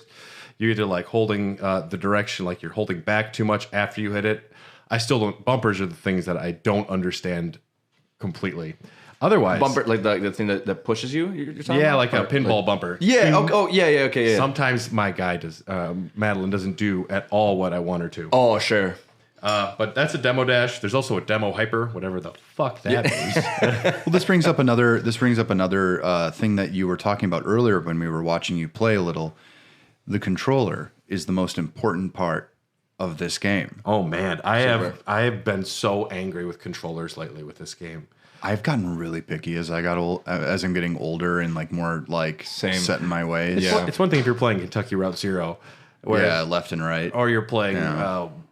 You're either like holding the direction, like you're holding back too much after you hit it. I still don't. Bumpers are the things that I don't understand completely. Otherwise, Bumper, like the thing that pushes you. You're talking yeah, about? like a pinball bumper. Yeah. Okay. Yeah. Sometimes my guy does. Madeline doesn't do at all what I want her to. Oh, sure. But that's a demo dash. There's also a demo hyper, whatever the fuck that means. Well, this brings up another thing that you were talking about earlier when we were watching you play a little. The controller is the most important part of this game. Oh man, I have been so angry with controllers lately with this game. I've gotten really picky as I'm getting older and like more like set in my ways. It's one thing if you're playing Kentucky Route Zero, where left and right, or you're playing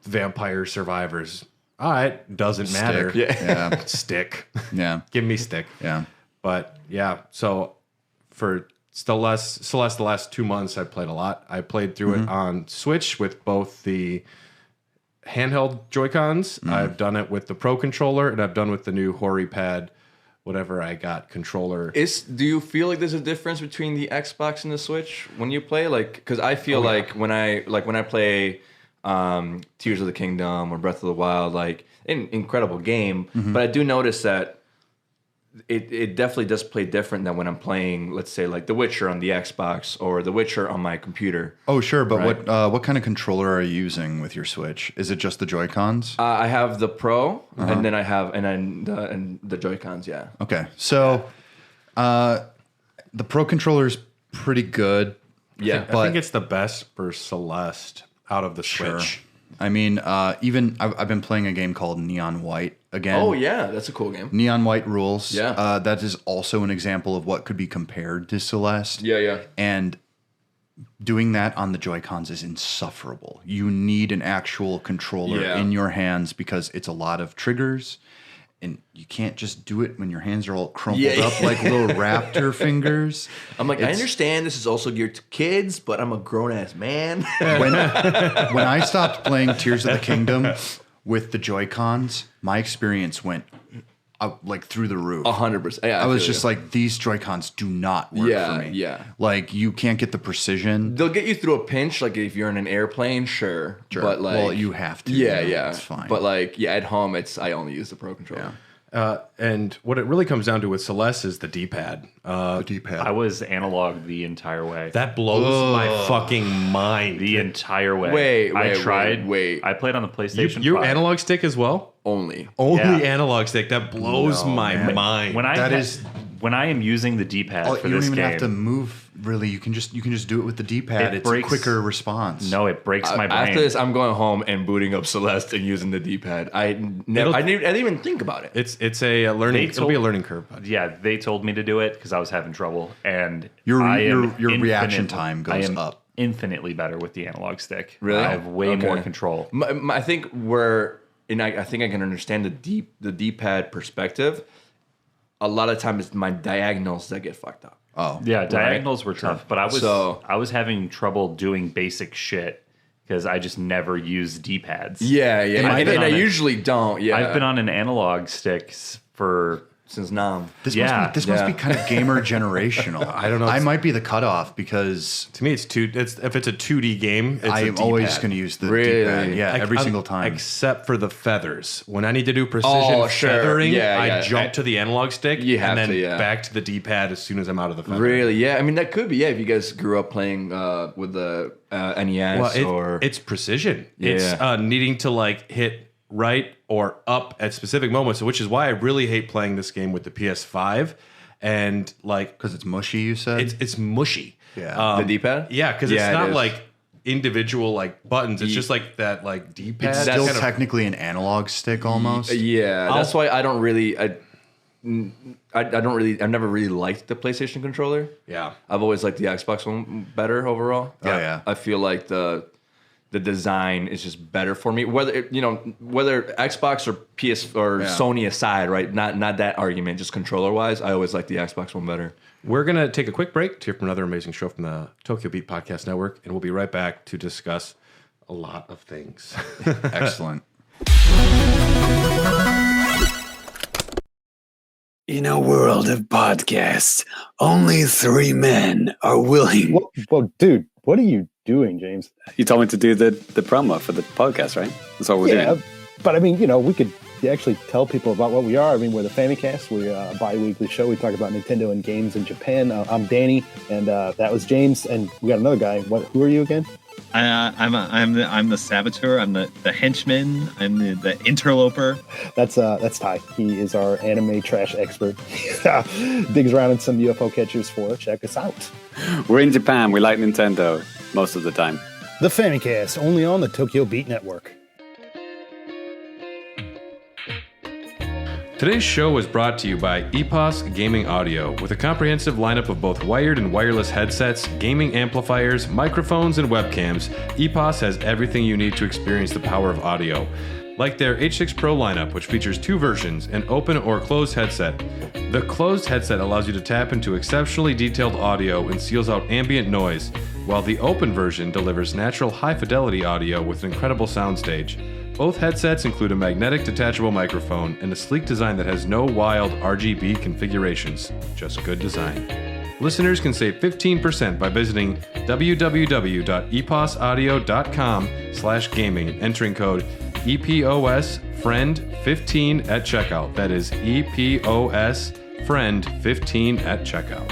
Vampire Survivors. All right, doesn't matter. Yeah, Stick. Yeah, Give me stick. yeah. But yeah, so for Celeste, the last 2 months I played a lot. I played through it on Switch with both the handheld Joy-Cons. I've done it with the Pro controller, and I've done with the new Hori Pad, whatever I got controller. Do you feel like there's a difference between the Xbox and the Switch when you play? Like, because I feel when I play Tears of the Kingdom or Breath of the Wild, like an incredible game, but I do notice that it definitely does play different than when I'm playing, let's say, like The Witcher on the Xbox or The Witcher on my computer. Oh, sure, but what kind of controller are you using with your Switch? Is it just the Joy-Cons? I have the Pro, and then the Joy-Cons. Yeah. Okay, so the Pro controller is pretty good. Yeah, I think it's the best for Celeste out of the Sure. Switch. I mean, even I've been playing a game called Neon White again. Oh yeah, that's a cool game. Neon White rules. Yeah. That is also an example of what could be compared to Celeste. Yeah. And doing that on the Joy-Cons is insufferable. You need an actual controller in your hands because it's a lot of triggers. And you can't just do it when your hands are all crumpled up like little raptor fingers. I'm like, I understand this is also geared to kids, but I'm a grown-ass man. When I stopped playing Tears of the Kingdom with the Joy-Cons, my experience went like through the roof. 100%. Yeah, I was just like, these Joy-Cons do not work for me. Yeah. Like, you can't get the precision. They'll get you through a pinch, like if you're in an airplane, sure. But like, well, you have to. Yeah, you know, yeah. It's fine. But like, at home, I only use the Pro controller. And what it really comes down to with Celeste is the D-pad. the D-pad. I was analog the entire way. That blows my fucking mind. The entire way. Wait, I tried. wait. I played on the PlayStation. Your 5. analog stick as well? Only. Only Yeah. analog stick. That blows my mind. When I am using the D-pad for you don't this even game, have to move. Really, you can just do it with the D-pad. It It's breaks- a quicker response. no, it breaks my brain. After this, I'm going home and booting up Celeste and using the D-pad. I didn't even think about it. It's a learning. It'll be a learning curve. Yeah, they told me to do it because I was having trouble, and Your your reaction time goes up. Infinitely better with the analog stick. Really? I have way Okay. more control. I think I think I can understand the D-pad perspective. A lot of times, it's my diagonals that get fucked up. Oh, Yeah, diagonals were tough, but I was having trouble doing basic shit because I just never used D-pads. Yeah. I've been And I on it. usually don't. Yeah, I've been on an analog stick for since Nam. This Yeah, must be kind of gamer generational. I don't know. I might be the cutoff because To me, if it's a 2D game, it's I a am D-pad. always going to use the Really? D-pad. Yeah, every single time. Except for the feathers. When I need to do precision Oh, sure. feathering, Yeah, I yeah. jump to the analog stick You have and then to, yeah. back to the D-pad as soon as I'm out of the feather. Really? Yeah. I mean, that could be. Yeah, if you guys grew up playing with the NES Well, it's precision. Yeah. It's needing to like hit right or up at specific moments, which is why I really hate playing this game with the PS5. And like, because it's mushy, you said? it's mushy. Yeah. the D-pad. Yeah, because Yeah, it's it not is. like individual like buttons. It's just like that like D-pad. It's still kind of- technically an analog stick almost. Yeah, that's why I don't really. I don't really. I've never really liked the PlayStation controller. yeah. I've always liked the Xbox one better overall. Oh, yeah. I feel like the design is just better for me. Whether Xbox or PS or Sony aside, right? Not that argument. Just controller wise, I always like the Xbox one better. We're going to take a quick break to hear from another amazing show from the Tokyo Beat Podcast Network, and we'll be right back to discuss a lot of things. Excellent. In a world of podcasts, only 3 men are willing. Well, dude, what are you doing, James? You told me to do the promo for the podcast, right? That's what we're doing. But I mean, we could actually tell people about what we are. I mean, we're the Famicast. We're a bi-weekly show. We talk about Nintendo and games in Japan. I'm Danny, and that was James, and we got another guy. Who are you again? I'm the saboteur. I'm the henchman. I'm the interloper. That's Ty. He is our anime trash expert. Digs around in some UFO catchers for us. Check us out. We're in Japan. We like Nintendo most of the time. The Famicast, only on the Tokyo Beat Network. Today's show is brought to you by EPOS Gaming Audio. With a comprehensive lineup of both wired and wireless headsets, gaming amplifiers, microphones, and webcams, EPOS has everything you need to experience the power of audio. Like their H6 Pro lineup, which features 2 versions, an open or closed headset. The closed headset allows you to tap into exceptionally detailed audio and seals out ambient noise, while the open version delivers natural high-fidelity audio with an incredible soundstage. Both headsets include a magnetic detachable microphone and a sleek design that has no wild RGB configurations, just good design. Listeners can save 15% by visiting www.eposaudio.com/gaming and entering code EPOSFRIEND15 at checkout. That is EPOSFRIEND15 at checkout.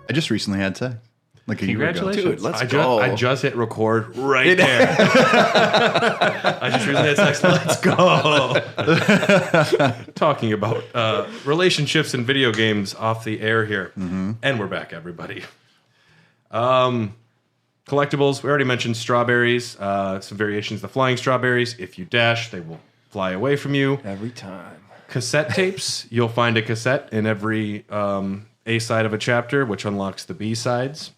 I just recently had sex. Like a year ago. Congratulations. Dude, let's go. I just hit record right there. I just recently had sex. Let's go. Talking about relationships and video games off the air here. Mm-hmm. And we're back, everybody. Collectibles. We already mentioned strawberries. Some variations of the flying strawberries. If you dash, they will fly away from you. Every time. Cassette tapes. You'll find a cassette in every A side of a chapter, which unlocks the B sides.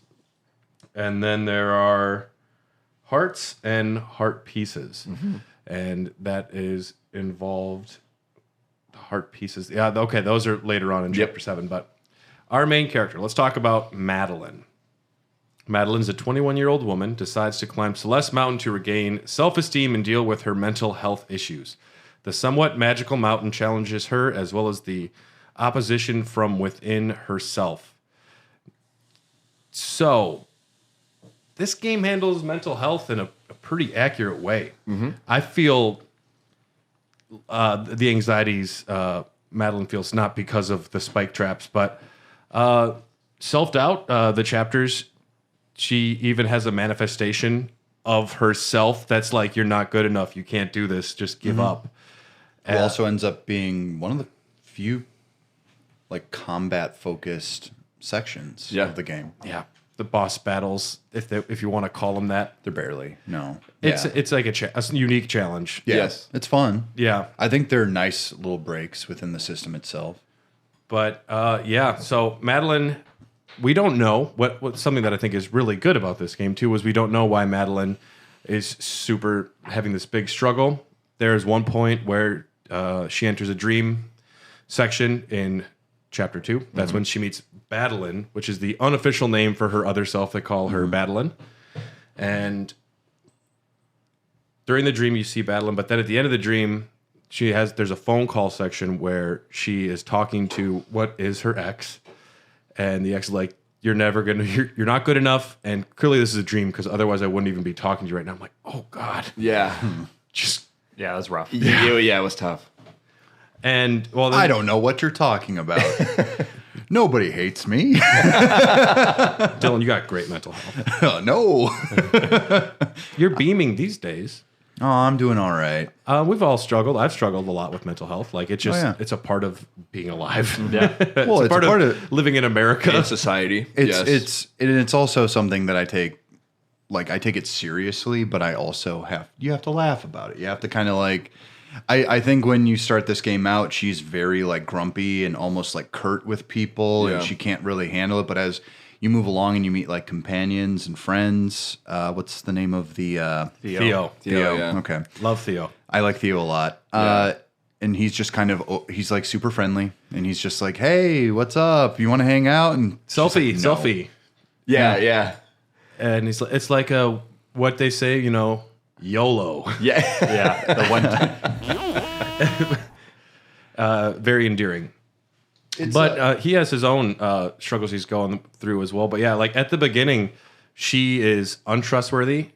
And then there are hearts and heart pieces. Mm-hmm. And that is involved. The heart pieces. Yeah, okay, those are later on in chapter 7. But our main character, let's talk about Madeline. Madeline's a 21-year-old woman, decides to climb Celeste Mountain to regain self-esteem and deal with her mental health issues. The somewhat magical mountain challenges her, as well as the opposition from within herself. So, this game handles mental health in a pretty accurate way. Mm-hmm. I feel the anxieties Madeline feels not because of the spike traps, but self-doubt. The chapters, she even has a manifestation of herself that's like, you're not good enough, you can't do this, just give up. Who also ends up being one of the few like combat-focused sections of the game. Yeah, the boss battles, if you want to call them that. They're barely. No. It's like a unique challenge. Yeah. Yes. It's fun. Yeah. I think they're nice little breaks within the system itself. But, so Madeline, we don't know. What something that I think is really good about this game, too, is we don't know why Madeline is super having this big struggle. There's one point where she enters a dream section in Chapter 2. That's when she meets Madeline, which is the unofficial name for her other self. They call her Madeline. And during the dream, you see Madeline, but then at the end of the dream, there's a phone call section where she is talking to what is her ex, and the ex is like, you're not good enough, and clearly this is a dream because otherwise I wouldn't even be talking to you right now. I'm like, oh God. Yeah. Yeah, that was rough. Yeah, it was tough. And I don't know what you're talking about. Nobody hates me. Dylan, you got great mental health. No. You're beaming these days. Oh, I'm doing all right. We've all struggled. I've struggled a lot with mental health. Like, it's just, it's a part of being alive. Yeah. Well, it's a part of living in America. In society. It's also something that I take it seriously, but you have to laugh about it. You have to kind of like, I think when you start this game out, she's very like grumpy and almost like curt with people, and she can't really handle it. But as you move along and you meet like companions and friends, what's the name of the Theo? Yeah. Okay, Love Theo. I like Theo a lot. And he's just he's like super friendly, and he's just like, hey, what's up? You want to hang out? And Selfie. Yeah. And it's like what they say, YOLO. Yeah. Yeah, the one. Very endearing. But he has his own struggles he's going through as well. But yeah, like at the beginning, she is untrustworthy.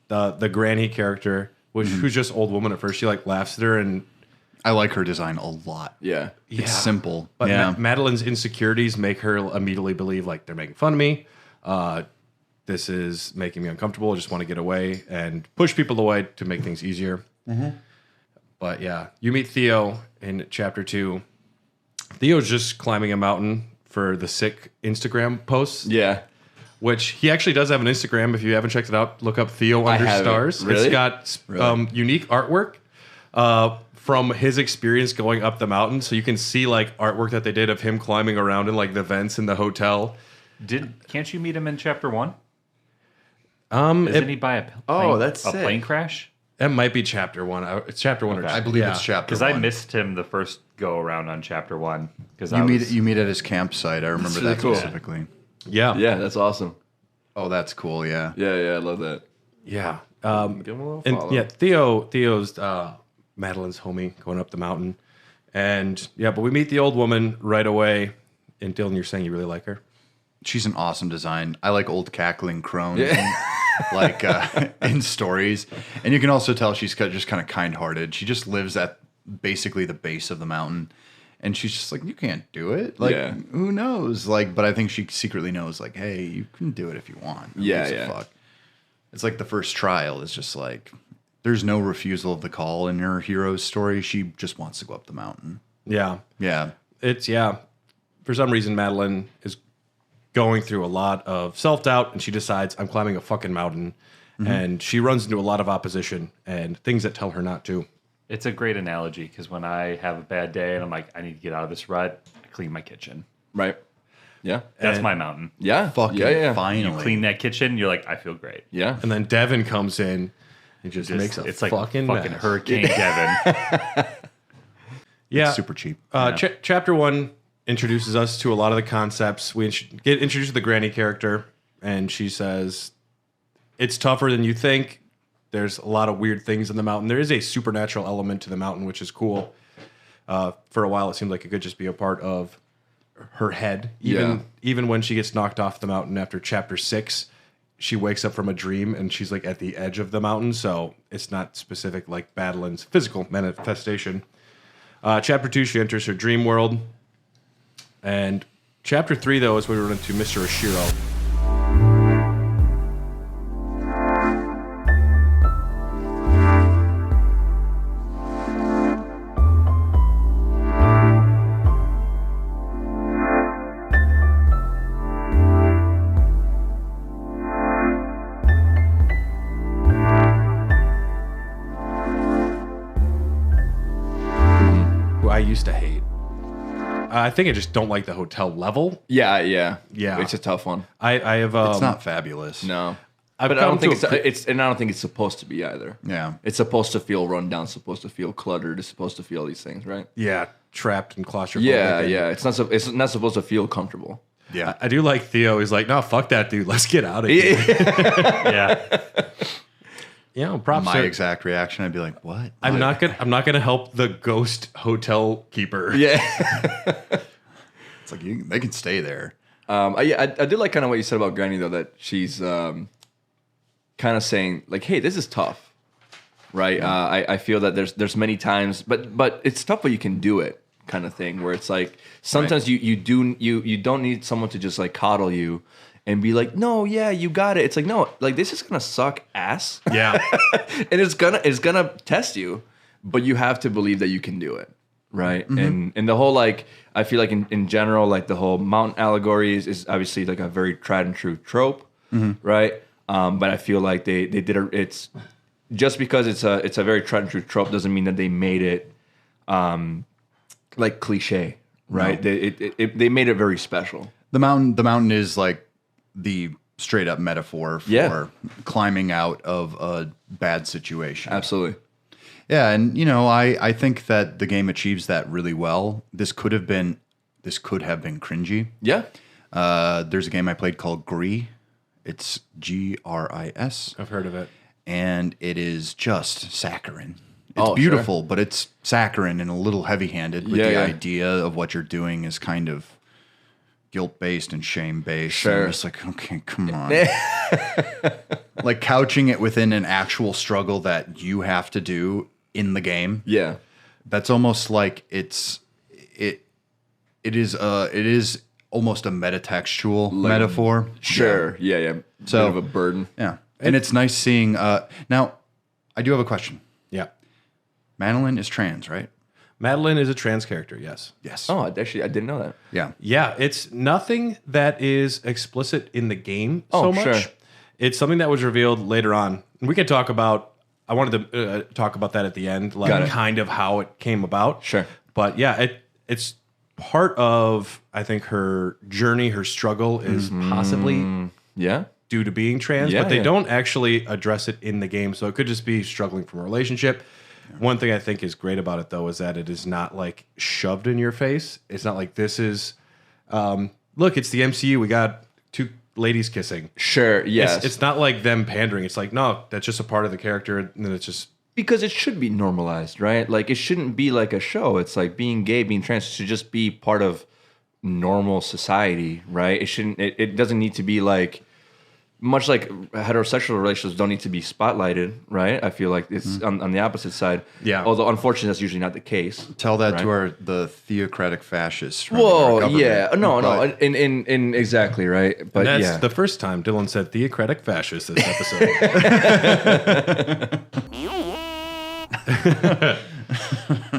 The granny character, who's just old woman at first, she like laughs at her, and I like her design a lot. Yeah. It's simple. But yeah. Madeline's insecurities make her immediately believe like they're making fun of me. This is making me uncomfortable. I just want to get away and push people away to make things easier. But yeah, you meet Theo in chapter 2. Theo's just climbing a mountain for the sick Instagram posts. Yeah. Which he actually does have an Instagram. If you haven't checked it out, look up Theo under stars. Really? It's got unique artwork from his experience going up the mountain. So you can see like artwork that they did of him climbing around in like the vents in the hotel. Can't you meet him in chapter 1? Isn't he by a plane, that's a sick. plane crash? That might be chapter 1. It's chapter 1 or I believe it's chapter Because 1. I missed him the first go around on chapter 1. Because You meet at his campsite. I remember really that cool. specifically. Yeah. Yeah, that's awesome. Oh, that's cool. Yeah. Yeah, I love that. Yeah. Give him a little And follow. yeah, Theo's Madeline's homie going up the mountain. And yeah, but we meet the old woman right away. And Dylan, you're saying you really like her? She's an awesome design. I like old cackling crones like in stories. And you can also tell she's just kind of kind-hearted. She just lives at basically the base of the mountain. And she's just like, you can't do it. Like, who knows? Like, but I think she secretly knows, like, hey, you can do it if you want. Who gives a fuck? It's like the first trial is just like, there's no refusal of the call in her hero's story. She just wants to go up the mountain. Yeah. Yeah. For some reason, Madeline is going through a lot of self-doubt, and she decides, I'm climbing a fucking mountain. And she runs into a lot of opposition and things that tell her not to. It's a great analogy because when I have a bad day and I'm like, I need to get out of this rut, I clean my kitchen. Right. Yeah. That's my mountain. Yeah. Fucking finally. You clean that kitchen, you're like, I feel great. Yeah. And then Devin comes in and just makes a it's like fucking fucking mess. Hurricane Devin. Yeah. It's super cheap. Chapter 1 introduces us to a lot of the concepts. We get introduced to the granny character, and she says, it's tougher than you think. There's a lot of weird things in the mountain. There is a supernatural element to the mountain, which is cool. For a while, it seemed like it could just be a part of her head. Even when she gets knocked off the mountain after chapter 6, she wakes up from a dream and she's like at the edge of the mountain. So it's not specific like Madeline's physical manifestation. Chapter 2, she enters her dream world. And chapter 3, though, is where we run into Mr. Oshiro. Who I used to hate. I think I just don't like the hotel level. Yeah. Yeah. It's a tough one. I have. It's not fabulous. No. I've But I don't come think to it's and I don't think it's supposed to be either. Yeah. It's supposed to feel run down, supposed to feel cluttered, it's supposed to feel these things, right? Yeah, trapped and claustrophobic. Yeah. It's not supposed to feel comfortable. Yeah. I do like Theo. He's like, no, fuck that dude. Let's get out of here. Yeah. Yeah, props. My are- exact reaction, I'd be like, what? I'm not gonna help the ghost hotel keeper. Yeah. It's like, they can stay there. I did like kind of what you said about Granny though, that she's kind of saying like, hey, this is tough. Right? I feel that there's many times, but it's tough, but you can do it kind of thing, where it's like sometimes you don't need someone to just like coddle you and be like, no, yeah, you got it. It's like, no, like this is gonna suck ass. Yeah. And it's gonna test you, but you have to believe that you can do it. Right. And the whole like I feel like in general, like the whole mountain allegory is obviously like a very tried and true trope. Right. But I feel like they did it's just because it's a very tried and true trope doesn't mean that they made it like cliche. Right. No. They made it very special. The mountain is like the straight up metaphor for climbing out of a bad situation. Absolutely. Yeah, and I think that the game achieves that really well. This could have been cringy. Yeah. There's a game I played called Gris. It's GRIS. I've heard of it. and it is just saccharine. It's beautiful, but it's saccharine and a little heavy-handed with the idea of what you're doing is kind of guilt-based and shame-based. Sure. I'm just like, okay, come on. Like couching it within an actual struggle that you have to do in the game. Yeah. That's almost like it is almost a metatextual metaphor. Sure. Yeah. So bit of a burden. Yeah. And it's nice seeing now I do have a question. Yeah. Madeline is trans, right? Madeline is a trans character, yes. Yes. Oh, actually, I didn't know that. Yeah. Yeah, it's nothing that is explicit in the game so much. Sure. It's something that was revealed later on. And we can talk about, I wanted to talk about that at the end, like kind of how it came about. Sure. But yeah, it's part of, I think, her journey, her struggle is possibly due to being trans, but they don't actually address it in the game. So it could just be struggling from a relationship. One thing I think is great about it, though, is that it is not like shoved in your face. It's not like this is, look, it's the MCU. We got two ladies kissing. Sure, yes. It's not like them pandering. It's like, no, that's just a part of the character. And then it's just. Because it should be normalized, right? Like, it shouldn't be like a show. It's like being gay, being trans should just be part of normal society, right? It shouldn't, it doesn't need to be like, much like heterosexual relationships don't need to be spotlighted, right? I feel like it's on the opposite side. Yeah. Although, unfortunately, that's usually not the case. Tell that to the theocratic fascists. From Whoa, our government. yeah. No. In exactly, right? But that's yeah. the first time Dylan said theocratic fascist this episode.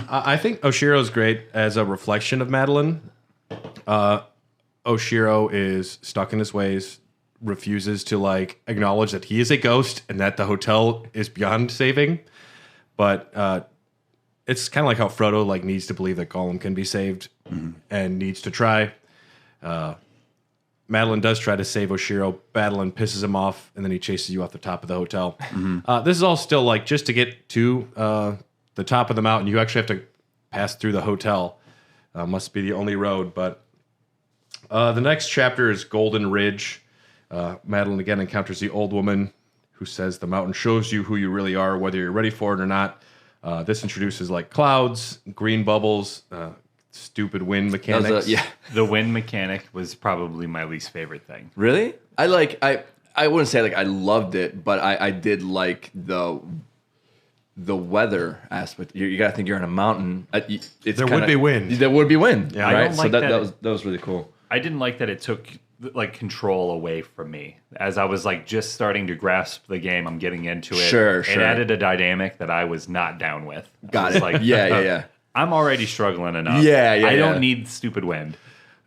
I think Oshiro's great as a reflection of Madeline. Oshiro is stuck in his ways, refuses to like acknowledge that he is a ghost and that the hotel is beyond saving. But it's kind of like how Frodo like needs to believe that Gollum can be saved and needs to try. Madeline does try to save Oshiro. Madeline pisses him off, and then he chases you off the top of the hotel. This is all still like just to get to the top of the mountain. You actually have to pass through the hotel. Must be the only road. But the next chapter is Golden Ridge. Madeline again encounters the old woman who says the mountain shows you who you really are, whether you're ready for it or not. This introduces like clouds, green bubbles, stupid wind mechanics. The wind mechanic was probably my least favorite thing. Really? I wouldn't say like I loved it, but I did like the weather aspect. You gotta think you're on a mountain. There would be wind. There would be wind. Yeah, right. like that was really cool. I didn't like that it took like control away from me as I was like just starting to grasp the game. I'm getting into it. Sure. It added a dynamic that I was not down with. Got it. Like, yeah. I'm already struggling enough. I don't need stupid wind.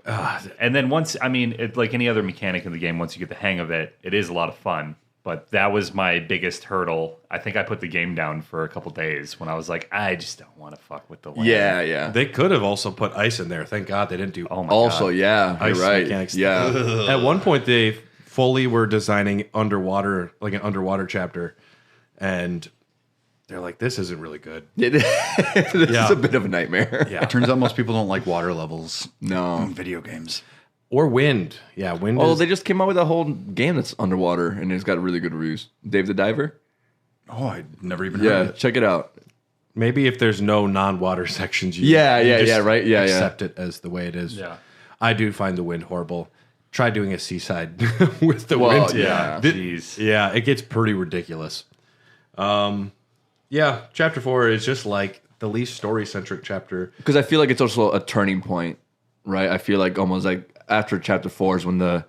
And then once, I mean, it, like any other mechanic in the game, once you get the hang of it, it is a lot of fun. But that was my biggest hurdle. I think I put the game down for a couple days when I was like, I just don't want to fuck with the wind. Yeah. They could have also put ice in there. Thank God they didn't do. Oh my Also, God. yeah, ice you're right. mechanics. Yeah. At one point, they fully were designing underwater, like an underwater chapter, and they're like, "This isn't really good." This is a bit of a nightmare. Yeah, It turns out most people don't like water levels No. in video games. or wind. Yeah, wind. Oh, is, they just came out with a whole game that's underwater, and it's got really good reviews. Dave the Diver. Oh, I never even heard Yeah, of it. check it out. maybe if there's no non-water sections, you right. Yeah, accept it as the way it is. Yeah. I do find the wind horrible. Try doing a seaside with the Well, wind. yeah. Jeez. Yeah, it gets pretty ridiculous. Yeah, chapter 4 is just like the least story-centric chapter. Because I feel like it's also a turning point, right? I feel like almost like after chapter 4 is when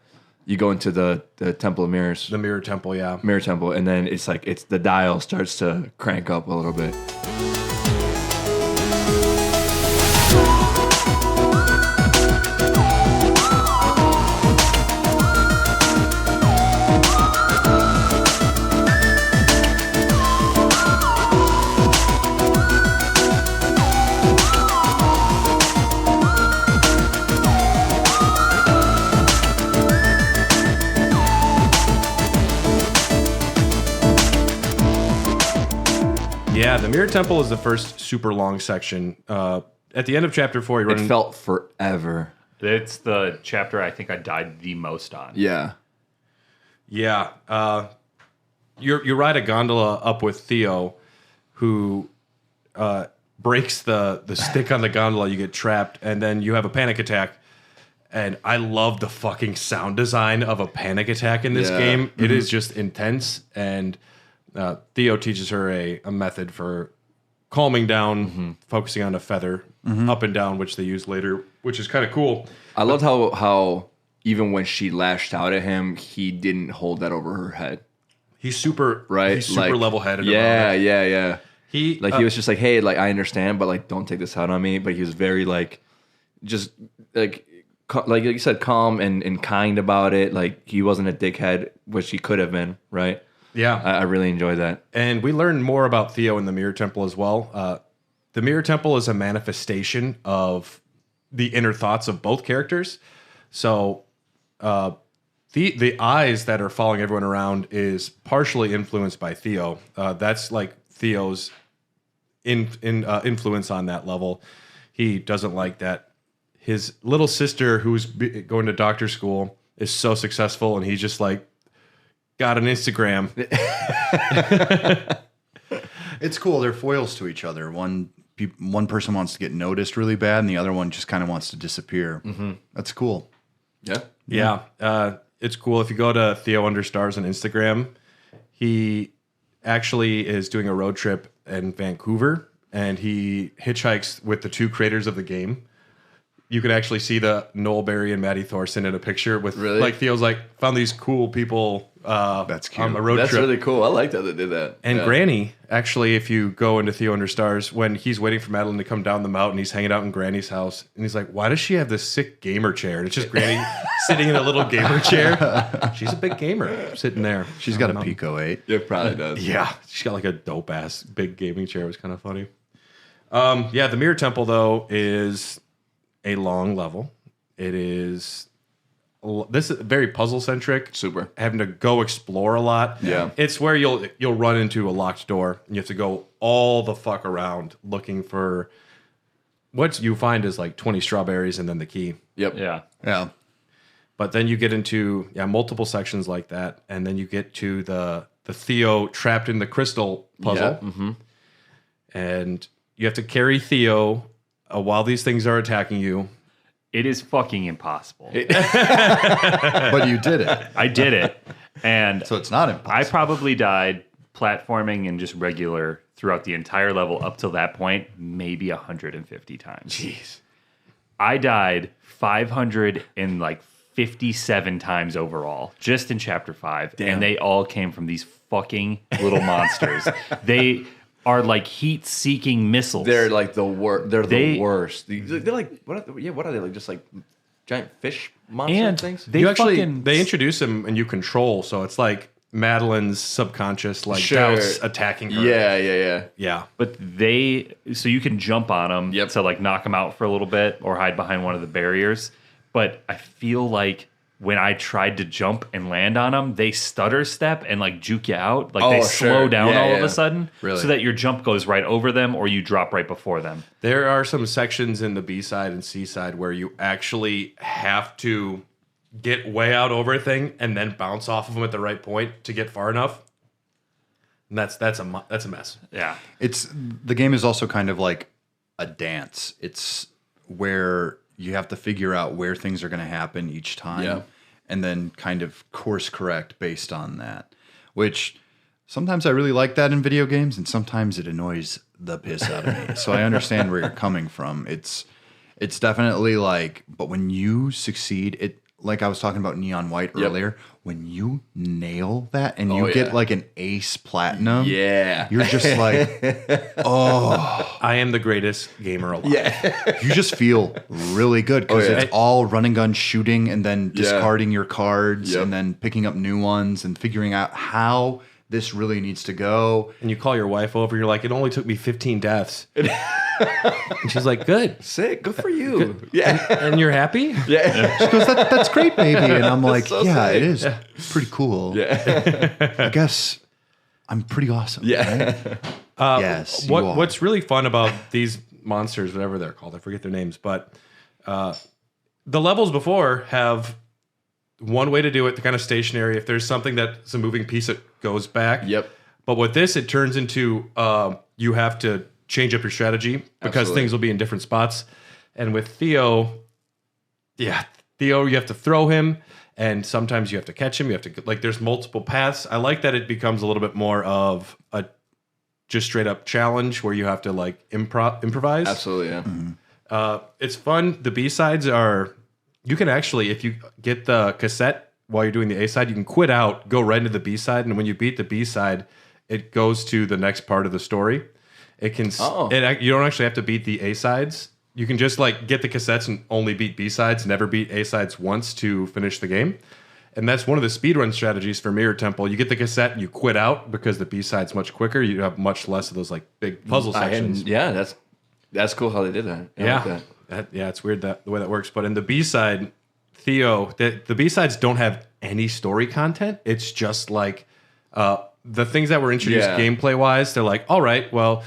you go into the Temple of Mirrors, The Mirror Temple, yeah. Mirror Temple, and then it's like the dial starts to crank up a little bit. Yeah, the Mirror Temple is the first super long section. At the end of chapter 4, you run. It felt forever. It's the chapter I think I died the most on. Yeah. Yeah. you ride a gondola up with Theo, who breaks the stick on the gondola. You get trapped, and then you have a panic attack. And I love the fucking sound design of a panic attack in this game. It is just intense. And Theo teaches her a method for calming down, focusing on a feather up and down, which they use later, which is kind of cool. I loved how even when she lashed out at him, he didn't hold that over her head. He's super He's super like, level-headed. Yeah, about it. yeah. He he was just like, hey, like I understand, but like don't take this out on me. But he was very like, just like you said, calm and kind about it. Like he wasn't a dickhead, which he could have been, right? Yeah, I really enjoyed that. And we learned more about Theo in the Mirror Temple as well. The Mirror Temple is a manifestation of the inner thoughts of both characters. So the eyes that are following everyone around is partially influenced by Theo. That's like Theo's influence on that level. He doesn't like that his little sister, who's going to doctor school, is so successful, and he's just like got an Instagram. It's cool. They're foils to each other. One person wants to get noticed really bad, and the other one just kind of wants to disappear. That's cool. Yeah. It's cool. If you go to Theo Understars on Instagram, he actually is doing a road trip in Vancouver, and he hitchhikes with the two creators of the game. You can actually see the Noel Berry and Maddie Thorson in a picture with like Theo's like found these cool people. That's cute. On a road That's trip. really cool. I like that they did that. And Granny, actually, if you go into Theo Understars, when he's waiting for Madeline to come down the mountain, he's hanging out in Granny's house, and he's like, "Why does she have this sick gamer chair?" And it's just Granny sitting in a little gamer chair. She's a big gamer sitting there. She's got a Pico 8. It probably does. Yeah, she's got like a dope ass big gaming chair. It was kind of funny. The Mirror Temple though is a long level. It is. This is very puzzle centric. Super. Having to go explore a lot. Yeah. It's where you'll run into a locked door and you have to go all the fuck around looking for what you find is like 20 strawberries and then the key. Yep. Yeah. But then you get into multiple sections like that, and then you get to the Theo trapped in the crystal puzzle. Yeah. And you have to carry Theo while these things are attacking you. It is fucking impossible. But you did it. I did it. And So it's not impossible. I probably died platforming and just regular throughout the entire level up till that point, maybe 150 times. Jeez. I died 557 times overall, just in chapter 5. Damn. And they all came from these fucking little monsters. They are like heat-seeking missiles. They're like the worst. They're the worst. They're like what are they like? Just like giant fish monster and things. they They introduce them and you control, so it's like Madeline's subconscious doubts attacking her. Yeah. But so you can jump on them to like knock them out for a little bit or hide behind one of the barriers. But I feel like when I tried to jump and land on them, they stutter step and like juke you out. Like they slow down all of a sudden so that your jump goes right over them or you drop right before them. There are some sections in the B side and C side where you actually have to get way out over a thing and then bounce off of them at the right point to get far enough. And that's a mess. Yeah. The game is also kind of like a dance. It's where you have to figure out where things are going to happen each time and then kind of course correct based on that, which sometimes I really like that in video games and sometimes it annoys the piss out of me. So I understand where you're coming from. It's definitely like, but when you succeed, like I was talking about Neon White earlier, when you nail that and you get like an ace platinum, you're just like, I am the greatest gamer alive. you just feel really good because it's all run and gun shooting and then discarding your cards and then picking up new ones and figuring out how this really needs to go. And you call your wife over, you're like, it only took me 15 deaths. And she's like, good. Sick. Good for you. Good. And you're happy? She goes, that's great, baby. And I'm like, so it is pretty cool. I guess I'm pretty awesome. Right? Yes. What's really fun about these monsters, whatever they're called, I forget their names, but the levels before have one way to do it. They're kind of stationary. If there's something that's a moving piece, it goes back. Yep. But with this, it turns into you have to change up your strategy because Absolutely. things will be in different spots. And with Theo, you have to throw him, and sometimes you have to catch him. You have to there's multiple paths. I like that it becomes a little bit more of a just straight up challenge where you have to improvise. Absolutely, yeah. Mm-hmm. It's fun. The B-sides are, you can actually, if you get the cassette while you're doing the A-side, you can quit out, go right into the B-side, and when you beat the B-side, it goes to the next part of the story. It can, you don't actually have to beat the A-sides. You can just get the cassettes and only beat B-sides, never beat A-sides once to finish the game. And that's one of the speedrun strategies for Mirror Temple. You get the cassette and you quit out because the B-side's much quicker. You have much less of those big puzzle sections. That's cool how they did that. I like that. It's weird the way that works. But in the B-side, Theo, the B-sides don't have any story content. It's just the things that were introduced gameplay-wise. They're all right, well,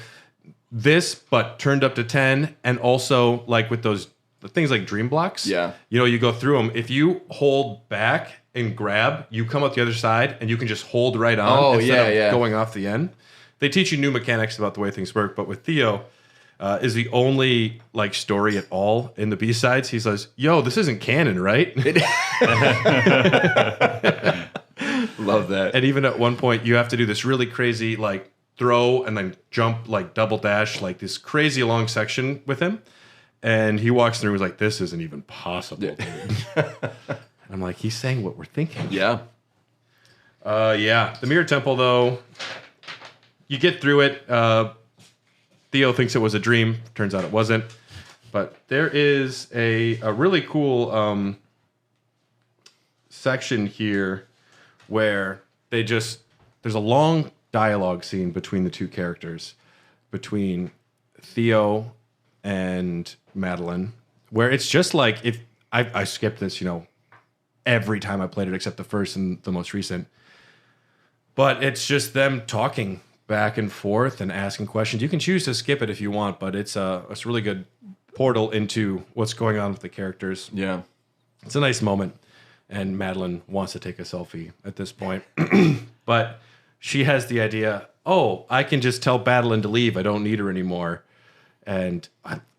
this, but turned up to 10, and also with those things like dream blocks. Yeah. You go through them. If you hold back and grab, you come out the other side, and you can just hold right on instead of going off the end. They teach you new mechanics about the way things work, but with Theo, is the only story at all in the B-sides. He says, "Yo, this isn't canon, right?" Love that. And even at one point, you have to do this really crazy throw and then jump double dash this crazy long section with him. And he walks through and was "This isn't even possible." And I'm he's saying what we're thinking. Yeah. The Mirror Temple, though, you get through it. Theo thinks it was a dream. Turns out it wasn't. But there is a really cool section here where there's a long dialogue scene between the two characters, between Theo and Madeline, where it's just if I skipped this, every time I played it except the first and the most recent. But it's just them talking back and forth and asking questions. You can choose to skip it if you want, but it's a really good portal into what's going on with the characters. Yeah. It's a nice moment. And Madeline wants to take a selfie at this point. But she has the idea, I can just tell Madeline to leave. I don't need her anymore. And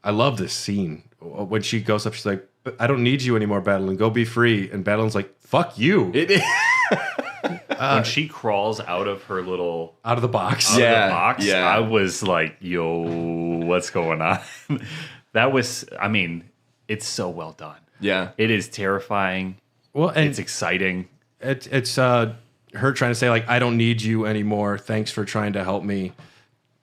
I love this scene. When she goes up, she's like, "I don't need you anymore, Madeline. Go be free." And Madeline's like, "Fuck you." When she crawls out of her little... Out of the box. I was like, yo, what's going on? That was, it's so well done. Yeah. It is terrifying. Well, and it's exciting. It's her trying to say, I don't need you anymore. Thanks for trying to help me.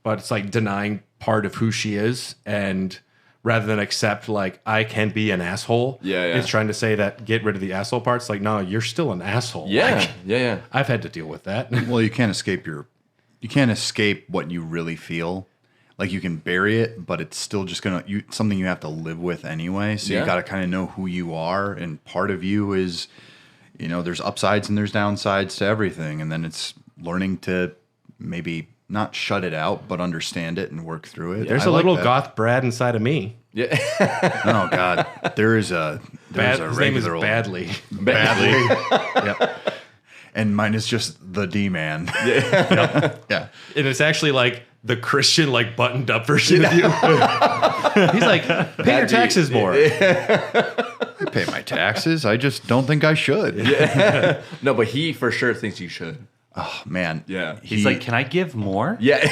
But it's denying part of who she is. And rather than accept, I can be an asshole. Yeah. It's trying to say that get rid of the asshole parts. No, you're still an asshole. Yeah. Yeah. I've had to deal with that. Well, you can't escape what you really feel. You can bury it, but it's still just something you have to live with anyway. So you got to kind of know who you are, and part of you is, there's upsides and there's downsides to everything, and then it's learning to maybe not shut it out, but understand it and work through it. There's a little goth Brad inside of me. Yeah. Oh God, there's a His name is regular old Badly. Yep. And mine is just the D-man. Yeah. And it's actually the Christian buttoned up version of you. He's pay your taxes more. I pay my taxes. I just don't think I should. Yeah. No, but he for sure thinks you should. Oh man. Yeah. He's can I give more? Yeah.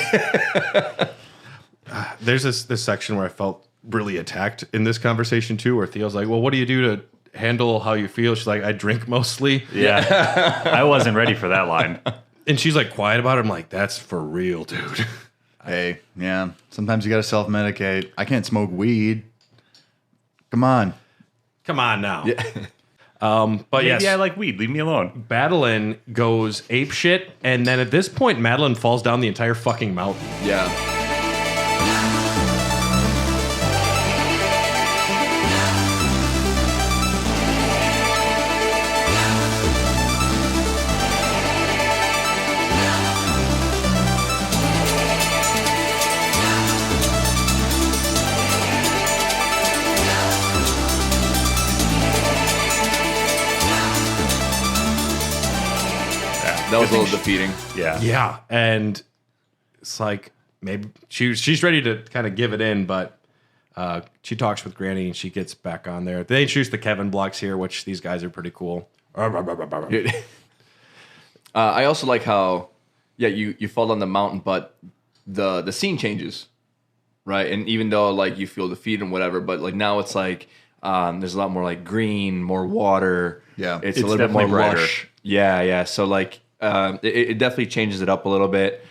There's this section where I felt really attacked in this conversation too, where Theo's well, what do you do to handle how you feel? She's I drink mostly. Yeah. I wasn't ready for that line. And she's quiet about it. I'm that's for real, dude. Hey, yeah. Sometimes you got to self-medicate. I can't smoke weed. Come on now. Yeah. But Maybe yes, I like weed. Leave me alone. Madeline goes apeshit, and then at this point, Madeline falls down the entire fucking mountain. Yeah. That was a little defeating. Yeah. Yeah, and it's like maybe she's ready to kind of give it in, but she talks with Granny and she gets back on there. They introduce the Kevin blocks here, which these guys are pretty cool. I also like how, you fall down the mountain, but the scene changes, right? And even though like you feel defeated and whatever, but like now it's like there's a lot more like green, more water. Yeah. it's a little bit more definitely brighter. lush. Yeah. So like it definitely changes it up a little bit.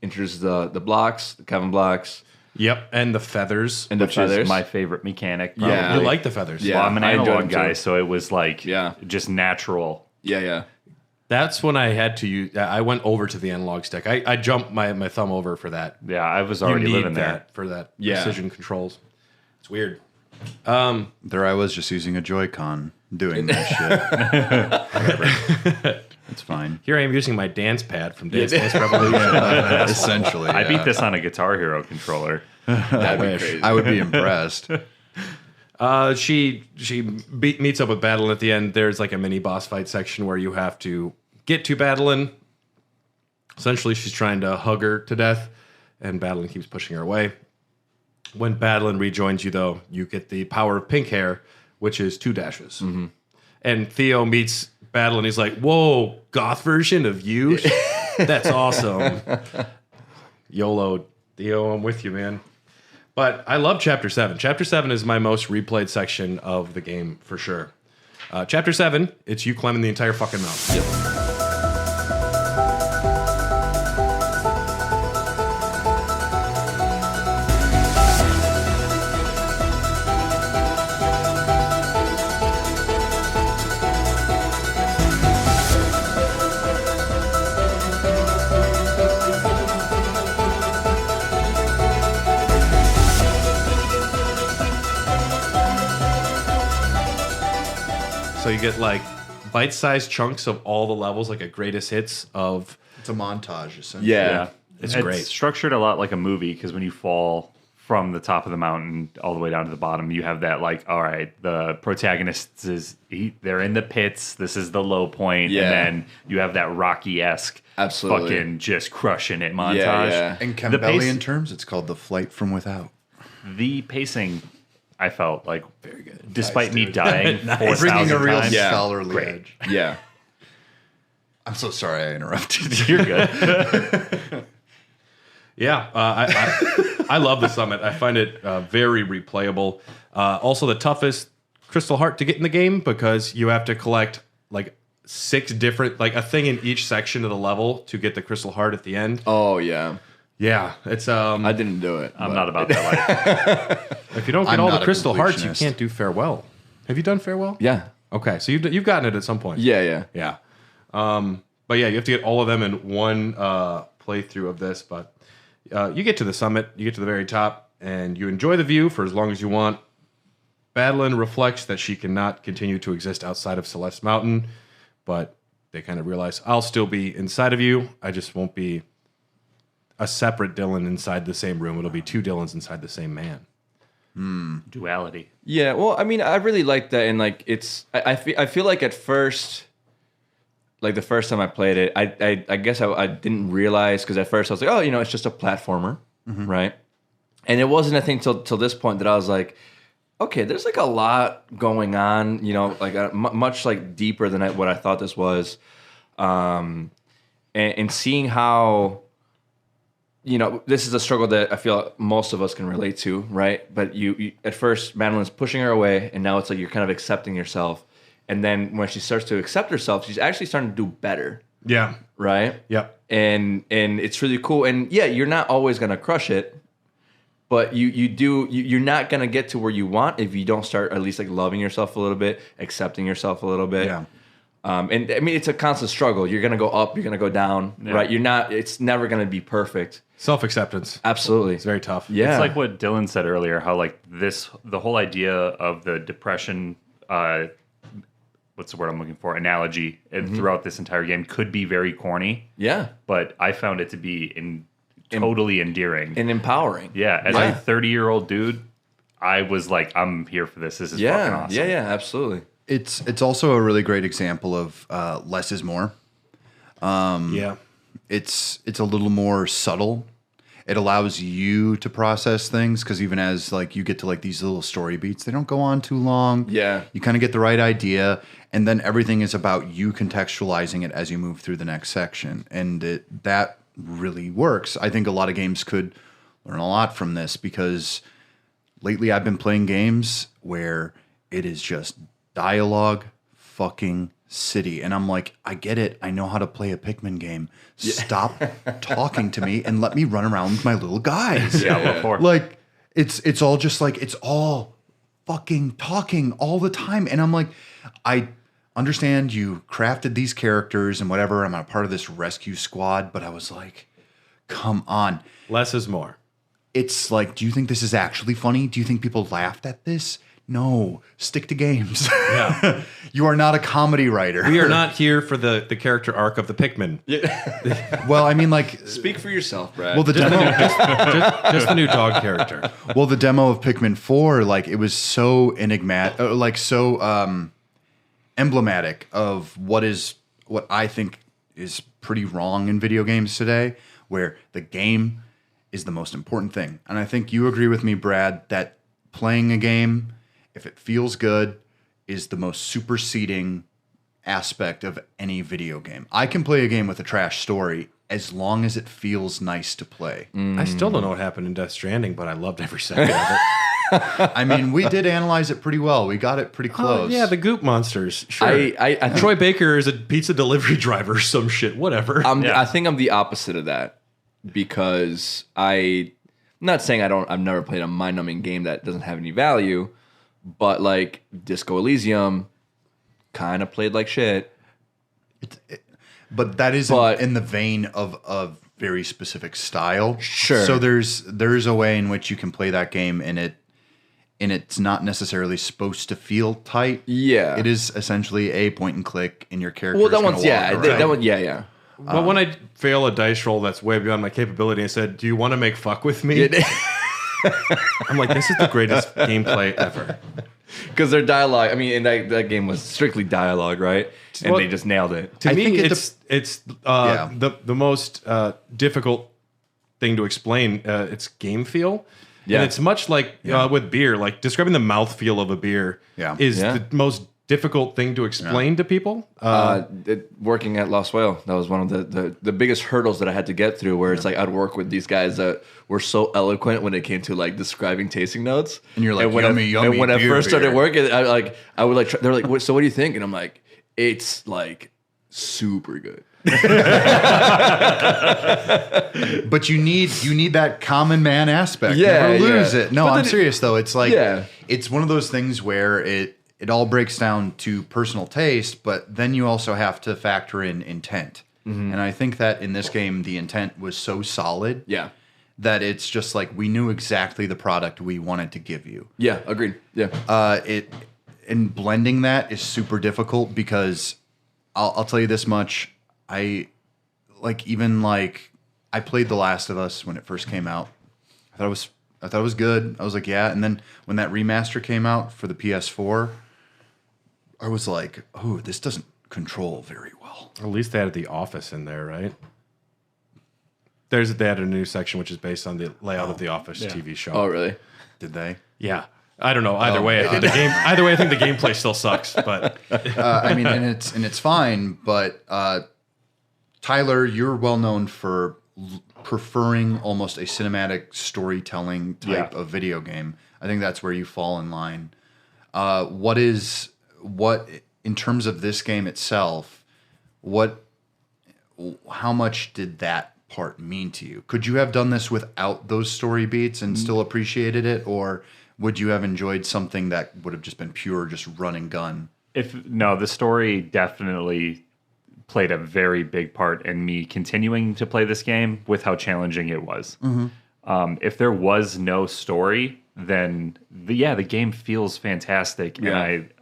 Introduces the blocks, the Kevin blocks, Yep, and the feathers. and the Which feathers. is my favorite mechanic. Yeah. Probably. You like the feathers. Yeah. Well, I'm an I enjoyed analog them too. guy, so it was like Yeah. just natural. Yeah. That's when I had to use. I went over to the analog stick. I jumped my thumb over for that. Yeah, I was You already need living there. that for that Yeah. precision controls. It's weird. There I was just using a Joy-Con doing that shit. It's fine. Here I am using my dance pad from Dance Dance Revolution. Essentially, I beat yeah. this on a Guitar Hero controller. That'd be crazy. I would be impressed. She meets up with Badeline at the end. There's like a mini boss fight section where you have to get to Badeline. Essentially, she's trying to hug her to death, and Badeline keeps pushing her away. When Badeline rejoins you, though, you get the power of pink hair, which is 2 dashes. Mm-hmm. And Theo meets Badeline. He's like, "Whoa, goth version of you? That's awesome." YOLO, Theo, I'm with you, man. But I love Chapter 7. Chapter 7 is my most replayed section of the game, for sure. Chapter 7, it's you climbing the entire fucking mountain. Yep. So you get like bite-sized chunks of all the levels, like a greatest hits of... It's a montage, essentially. Yeah. It's great. Structured a lot like a movie because when you fall from the top of the mountain all the way down to the bottom, you have that like, all right, the protagonists they're in the pits. This is the low point, Yeah. and then you have that Rocky-esque, Absolutely. fucking just crushing it montage. Yeah. In The Campbellian pace- terms, it's called the flight from without. The pacing, I felt like Very good. despite me dying Nice. 4,000 Bringing a real times, Yeah. scholarly Great. edge. Yeah. I'm so sorry I interrupted. you're good. Yeah, I love the summit. I find it very replayable. Also, the toughest crystal heart to get in the game because you have to collect like 6 different, like a thing in each section of the level to get the crystal heart at the end. Oh yeah. Yeah, it's I didn't do it. I'm but- not about that life. if you don't get I'm all the not a crystal hearts, you completionist. can't do farewell. Have you done farewell? Yeah. Okay, so you've gotten it at some point. Yeah. Yeah. But yeah, you have to get all of them in one playthrough of this. But you get to the summit, you get to the very top, and you enjoy the view for as long as you want. Badeline reflects that she cannot continue to exist outside of Celeste Mountain, but they kind of realize, I'll still be inside of you. I just won't be a separate Dylan inside the same room. It'll be 2 Dylans inside the same man. Duality. Yeah, well, I mean, I really like that, and like I feel like at first, like the first time I played it, I guess I didn't realize because at first I was like, oh, it's just a platformer, right? And it wasn't a thing till this point that I was like, okay, there's like a lot going on, like much like deeper than what I thought this was, and seeing how. This is a struggle that I feel most of us can relate to, right? But you at first, Madeline's pushing her away, and now it's like you're kind of accepting yourself. And then when she starts to accept herself, she's actually starting to do better, Yeah. right? Yep. And it's really cool. And yeah, you're not always gonna crush it, but you're not gonna get to where you want if you don't start at least like loving yourself a little bit, accepting yourself a little bit. Yeah. And I mean, it's a constant struggle. You're gonna go up, you're gonna go down, right? It's never gonna be perfect. Self-acceptance. Absolutely. It's very tough. Yeah. It's like what Dylan said earlier, how like the whole idea of the depression, what's the word I'm looking for? Analogy, and throughout this entire game could be very corny, Yeah. but I found it to be totally endearing. And empowering. Yeah, as Yeah. a 30-year-old dude, I was like, I'm here for this. This is fucking Yeah. awesome. Yeah, absolutely. It's also a really great example of less is more. Yeah. It's a little more subtle. It allows you to process things because even as like you get to like these little story beats, they don't go on too long. Yeah. You kind of get the right idea, and then everything is about you contextualizing it as you move through the next section, and that really works. I think a lot of games could learn a lot from this because lately I've been playing games where it is just dialogue fucking city, and I'm like, I get it. I know how to play a Pikmin game. Stop talking to me and let me run around with my little guys. Like it's all just like it's all fucking talking all the time, and I'm like, I understand you crafted these characters and whatever. I'm a part of this rescue squad, but I was like, come on, Less is more. It's like, do you think this is actually funny? Do you think people laughed at this? No, stick to games. Yeah. You are not a comedy writer. We are not here for the character arc of the Pikmin. Well, I mean, like, Speak for yourself, Brad. well, the demo, Just the new dog character. well, the demo of Pikmin 4, like, it was so enigmatic, like, so emblematic of what I think is pretty wrong in video games today, where the game is the most important thing. And I think you agree with me, Brad, that playing a game, if it feels good, is the most superseding aspect of any video game. I can play a game with a trash story as long as it feels nice to play. I still don't know what happened in Death Stranding, but I loved every second of it. I mean, we did analyze it pretty well. We got it pretty close. Yeah, the goop monsters. Sure. I Troy Baker is a pizza delivery driver, some shit, whatever. I think I'm the opposite of that because I'm not saying I've never played a mind-numbing game that doesn't have any value, but like Disco Elysium kind of played like shit. But that is in the vein of a very specific style. Sure. So there's a way in which you can play that game and it's not necessarily supposed to feel tight. Yeah. It is essentially a point and click in your character. Well, that one's yeah. But when I fail a dice roll that's way beyond my capability, I said, "Do you want to make fuck with me?" I'm like, "This is the greatest gameplay ever." Because their dialogue, I mean, and that game was strictly dialogue, right? And Well, they just nailed it. To I me, think it's the most difficult thing to explain. It's game feel. Yeah. And it's much like with beer. Like describing the mouthfeel of a beer is the most difficult thing to explain to people. Working at Lost Whale, that was one of the biggest hurdles that I had to get through, where it's like I'd work with these guys that were so eloquent when it came to like describing tasting notes. And you're like, when yummy, and when I beer, first started beer. working, I would like, they're like, so what do you think? And I'm like, it's like super good. But you need that common man aspect. Yeah, Never lose yeah. it. No, But I'm then serious though. It's like Yeah. it's one of those things where it all breaks down to personal taste, but then you also have to factor in intent. And I think that in this game the intent was so solid Yeah. that it's just like we knew exactly the product we wanted to give you. Yeah. Agreed. Yeah. And blending that is super difficult because I'll tell you this much. I played The Last of Us when it first came out. I thought it was good. I was like, yeah. And then when that remaster came out for the PS4, I was like, oh, this doesn't control very well. At least they added The Office in there, right? They added a new section which is based on the layout of the Office TV show. Oh, really? Did they? Yeah. I don't know. Either way, I think the gameplay still sucks. But I mean, and it's fine. But Tyler, you're well known for preferring almost a cinematic storytelling type of video game. I think that's where you fall in line. What in terms of this game itself? How much did that part mean to you? Could you have done this without those story beats and still appreciated it, or would you have enjoyed something that would have just been pure, just run and gun? The story definitely played a very big part in me continuing to play this game with how challenging it was. If there was no story, then the game feels fantastic, and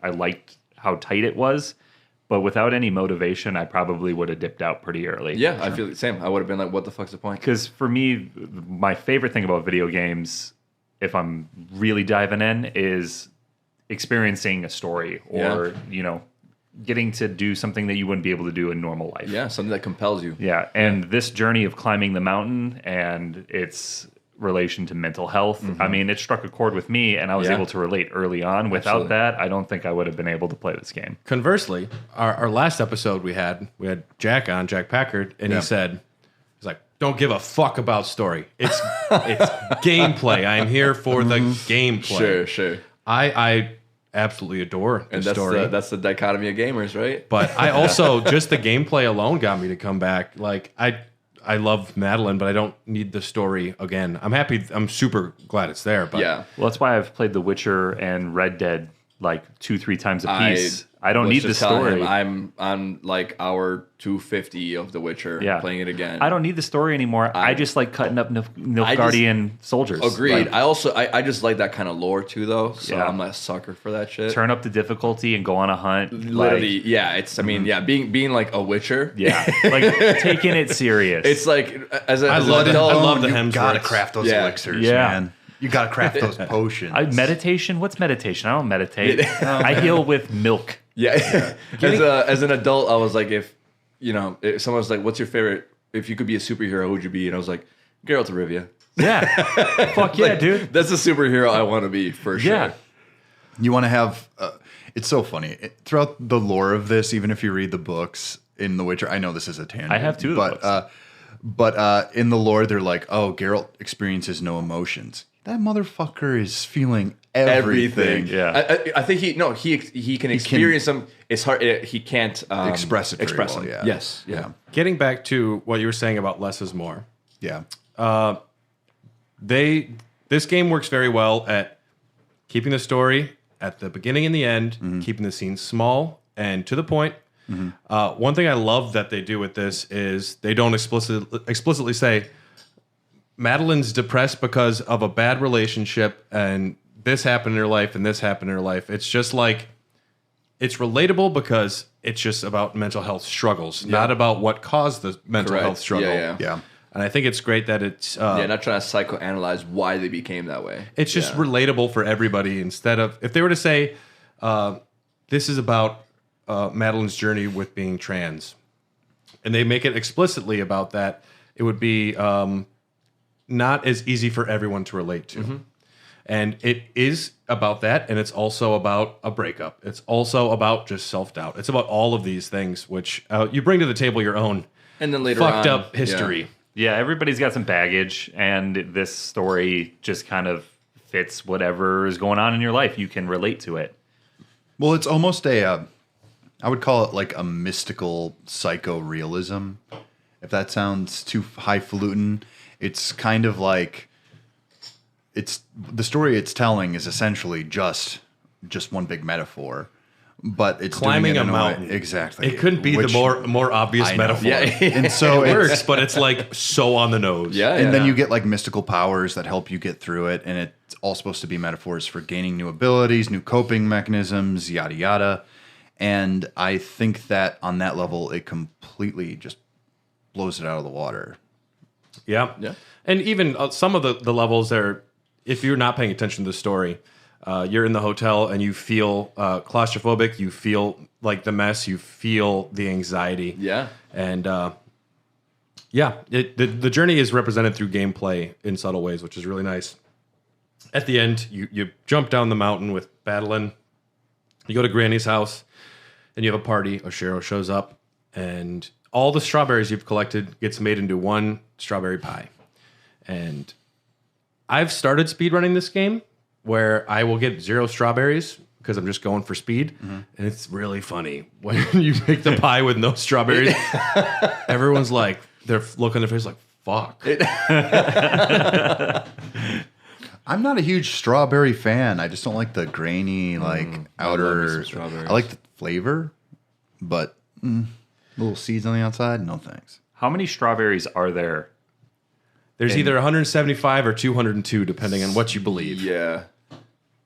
I liked how tight it was. But without any motivation, I probably would have dipped out pretty early. Yeah, I feel the same. I would have been like, what the fuck's the point? Because for me, my favorite thing about video games, if I'm really diving in, is experiencing a story or, getting to do something that you wouldn't be able to do in normal life. Yeah, something that compels you. Yeah, and this journey of climbing the mountain and its relation to mental health, I mean, it struck a chord with me, and I was able to relate early on. Without that, I don't think I would have been able to play this game. Conversely, our last episode we had Jack on, Jack Packard, and he said, he's like, don't give a fuck about story. It's gameplay. I'm here for the gameplay. Sure. I absolutely adore the story. That's the dichotomy of gamers, right? But I also, just the gameplay alone got me to come back. Like, I love Madeline, but I don't need the story again. I'm super glad it's there. But yeah. Well, that's why I've played The Witcher and Red Dead like 2-3 times a piece. I don't need the story. I'm on like hour 250 of The Witcher, playing it again. I don't need the story anymore. I just like cutting up Nilfgaardian soldiers. Agreed. I just like that kind of lore too, though. So I'm a sucker for that shit. Turn up the difficulty and go on a hunt. Literally, being like a Witcher. Yeah, like taking it serious. It's like I love the Hemsworths. You gotta craft those elixirs, man. You gotta craft those potions. Meditation? What's meditation? I don't meditate. I heal with milk. Yeah. As an adult, I was like, if someone was like, what's your favorite, if you could be a superhero, who would you be? And I was like, Geralt of Rivia. Yeah. Fuck yeah, dude. That's the superhero I want to be, for sure. Yeah. You want to have, it's so funny. Throughout the lore of this, even if you read the books in The Witcher, I know this is a tangent. I have two of the books. But in the lore, they're like, oh, Geralt experiences no emotions. That motherfucker is feeling everything. Yeah. I think he can experience them. It's hard. He can't express it very well, them. yeah. Yes. Yeah. Getting back to what you were saying about less is more. Yeah. This game works very well at keeping the story at the beginning and the end, keeping the scenes small and to the point. One thing I love that they do with this is they don't explicitly say Madeline's depressed because of a bad relationship and this happened in her life and this happened in her life. It's just like, it's relatable because it's just about mental health struggles, not about what caused the mental health struggle. Yeah. And I think it's great that it's not trying to psychoanalyze why they became that way. It's just relatable for everybody. Instead of, if they were to say this is about Madeline's journey with being trans, and they make it explicitly about that, it would be not as easy for everyone to relate to. And it is about that, and it's also about a breakup. It's also about just self-doubt. It's about all of these things, which you bring to the table your own and then later fucked up history. Yeah, everybody's got some baggage, and this story just kind of fits whatever is going on in your life. You can relate to it. Well, it's almost I would call it like a mystical psycho-realism, if that sounds too highfalutin. It's kind of like, it's the story it's telling is essentially just one big metaphor, but it's climbing doing it a mountain. Exactly. It couldn't be the more obvious metaphor. Yeah. And so it works, but it's like so on the nose. Yeah. And then you get like mystical powers that help you get through it, and it's all supposed to be metaphors for gaining new abilities, new coping mechanisms, yada yada. And I think that on that level, it completely just blows it out of the water. Yeah. And even some of the levels are, if you're not paying attention to the story, you're in the hotel and you feel claustrophobic, you feel like the mess, you feel the anxiety. Yeah. And the journey is represented through gameplay in subtle ways, which is really nice. At the end, you jump down the mountain with Madeline. You go to Granny's house, and you have a party. Oshiro shows up, and all the strawberries you've collected gets made into one strawberry pie. And I've started speedrunning this game where I will get 0 strawberries because I'm just going for speed. And it's really funny when you make the pie with no strawberries. Everyone's like, they're looking at their face like, fuck. I'm not a huge strawberry fan. I just don't like the grainy, outer. I like the flavor, but little seeds on the outside, no thanks. How many strawberries are there? There's either 175 or 202, depending on what you believe. Yeah.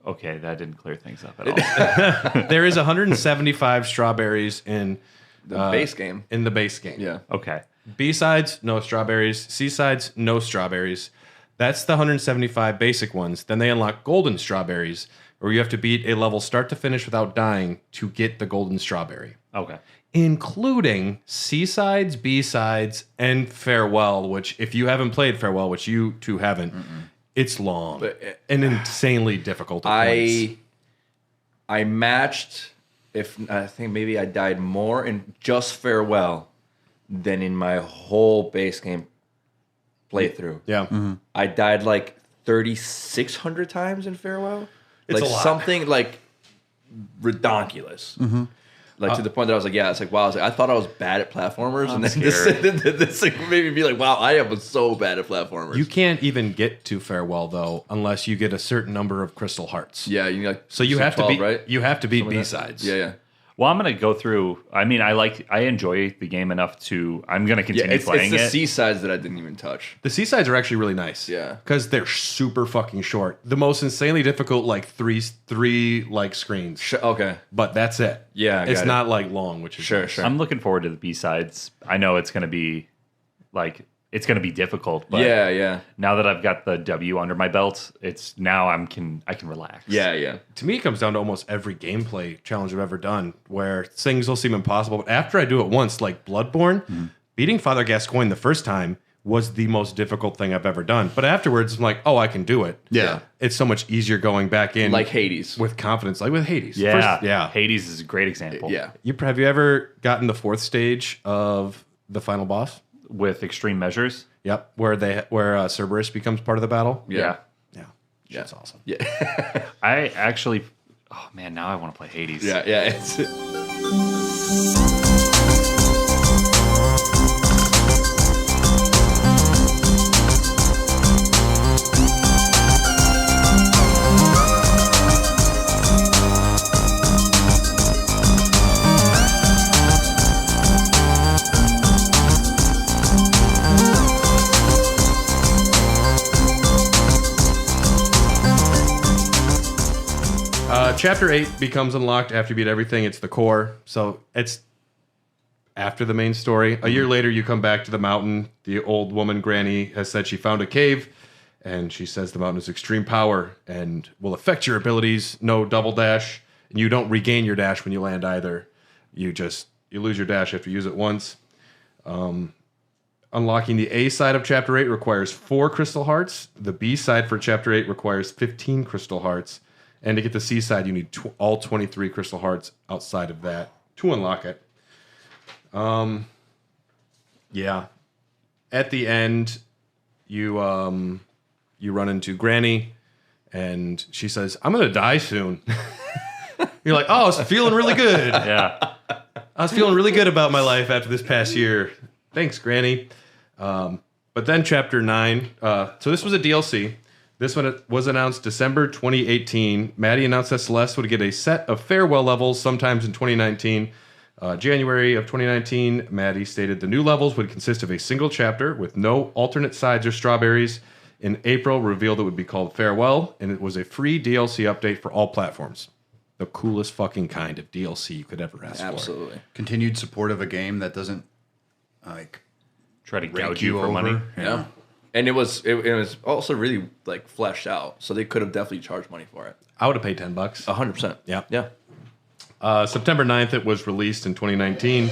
Okay, that didn't clear things up at all. There is 175 strawberries in the base game. In the base game. Yeah. Okay. B-sides, no strawberries. C-sides, no strawberries. That's the 175 basic ones. Then they unlock golden strawberries, or you have to beat a level start to finish without dying to get the golden strawberry, Okay. including C-sides, B-sides, and Farewell, which if you haven't played Farewell, which you two haven't, it's long and insanely difficult at points. I matched, I think maybe I died more in just Farewell than in my whole base game playthrough. Yeah. I died like 3,600 times in Farewell. It's like a lot. something like redonkulous. Like to the point that I was like, yeah, it's like, wow. I thought I was bad at platformers. And then this thing made me be like, wow, I am so bad at platformers. You can't even get to Farewell though unless you get a certain number of crystal hearts. Yeah, you like So you have 12, to beat right? you have to beat Something like that. B-sides. Yeah. Well, I'm gonna go through. I mean, I enjoy the game enough to. I'm gonna continue It's playing the it. C-sides that I didn't even touch. The C-sides are actually really nice. Yeah. Because they're super fucking short. The most insanely difficult, like three like screens. Okay. But that's it. Yeah, I It's got not like long, which is Sure, nice. sure. I'm looking forward to the B-sides. I know it's gonna be it's gonna be difficult, but Yeah. now that I've got the W under my belt, I can relax. Yeah. To me, it comes down to almost every gameplay challenge I've ever done, where things will seem impossible. But after I do it once, like Bloodborne, beating Father Gascoigne the first time was the most difficult thing I've ever done. But afterwards, I'm like, oh, I can do it. Yeah. It's so much easier going back in. Like Hades. With confidence, like with Hades. Yeah. First, Hades is a great example. Yeah. Have you ever gotten the 4th stage of the final boss? With extreme measures. Yep, where Cerberus becomes part of the battle. Yeah. Shit's awesome. Yeah. I actually. Oh man, now I want to play Hades. Yeah. It's Chapter 8 becomes unlocked after you beat everything. It's the core. So it's after the main story. A year later, you come back to the mountain. The old woman, Granny, has said she found a cave. And she says the mountain has extreme power and will affect your abilities. No double dash. And you don't regain your dash when you land either. You lose your dash after you use it once. Unlocking the A side of Chapter 8 requires 4 crystal hearts. The B side for Chapter 8 requires 15 crystal hearts. And to get the C side, you need all 23 crystal hearts outside of that to unlock it. Yeah. At the end, you run into Granny, and she says, "I'm gonna die soon." You're like, "Oh, I was feeling really good. Yeah. I was feeling really good about my life after this past year. Thanks, Granny." But then Chapter 9. So this was a DLC. This one was announced December 2018. Maddie announced that Celeste would get a set of Farewell levels sometimes in 2019. January of 2019, Maddie stated the new levels would consist of a single chapter with no alternate sides or strawberries. In April, revealed it would be called Farewell, and it was a free DLC update for all platforms. The coolest fucking kind of DLC you could ever ask for. absolutely. Continued support of a game that doesn't like Try to rake gouge you for over. money. Yeah. And it was also really like fleshed out, so they could have definitely charged money for it. I would have paid $10. 100%. Yeah. Yeah. September 9th, it was released in 2019.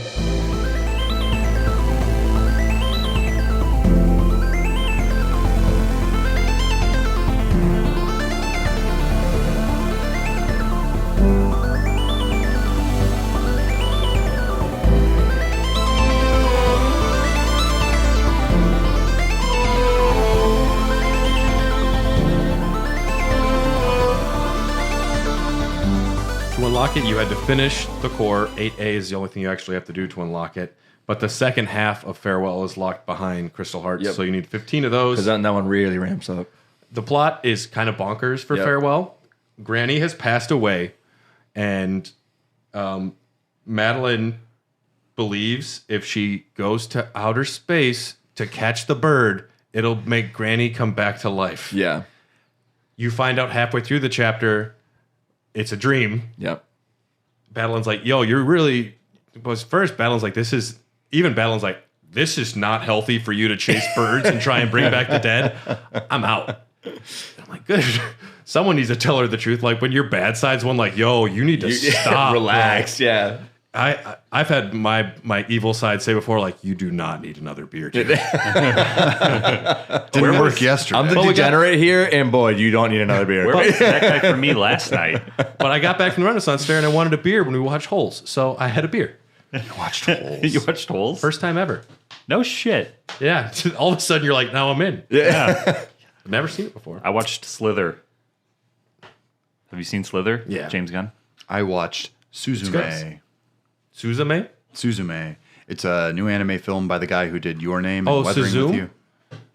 To unlock it, you had to finish the core. 8A is the only thing you actually have to do to unlock it. But the second half of Farewell is locked behind Crystal Hearts, Yep. so you need 15 of those. Because that one really ramps up. The plot is kind of bonkers for Yep. Farewell. Granny has passed away, and Madeline believes if she goes to outer space to catch the bird, it'll make Granny come back to life. Yeah. You find out halfway through the chapter, it's a dream. Yep. Badeline's like, yo, you're really... Was first, Badeline's like, this is not healthy for you to chase birds and try and bring back the dead. I'm out. I'm like, good. someone needs to tell her the truth. Like when your bad side's one, like, yo, you need to stop. Relax. Yeah. I've had my evil side say before, like, you do not need another beer. Didn't work yesterday. I'm the degenerate here, and boy, you don't need another beer. Where was that guy for me last night? But I got back from the Renaissance Fair and I wanted a beer when we watched Holes, so I had a beer. You watched Holes. You watched Holes? First time ever. No shit. Yeah. All of a sudden, you're like, now I'm in. Yeah. I've never seen it before. I watched Slither. Have you seen Slither? Yeah. James Gunn? I watched Suzume. Suzume? Suzume. It's a new anime film by the guy who did Your Name and Oh, Weathering Suzume? with You.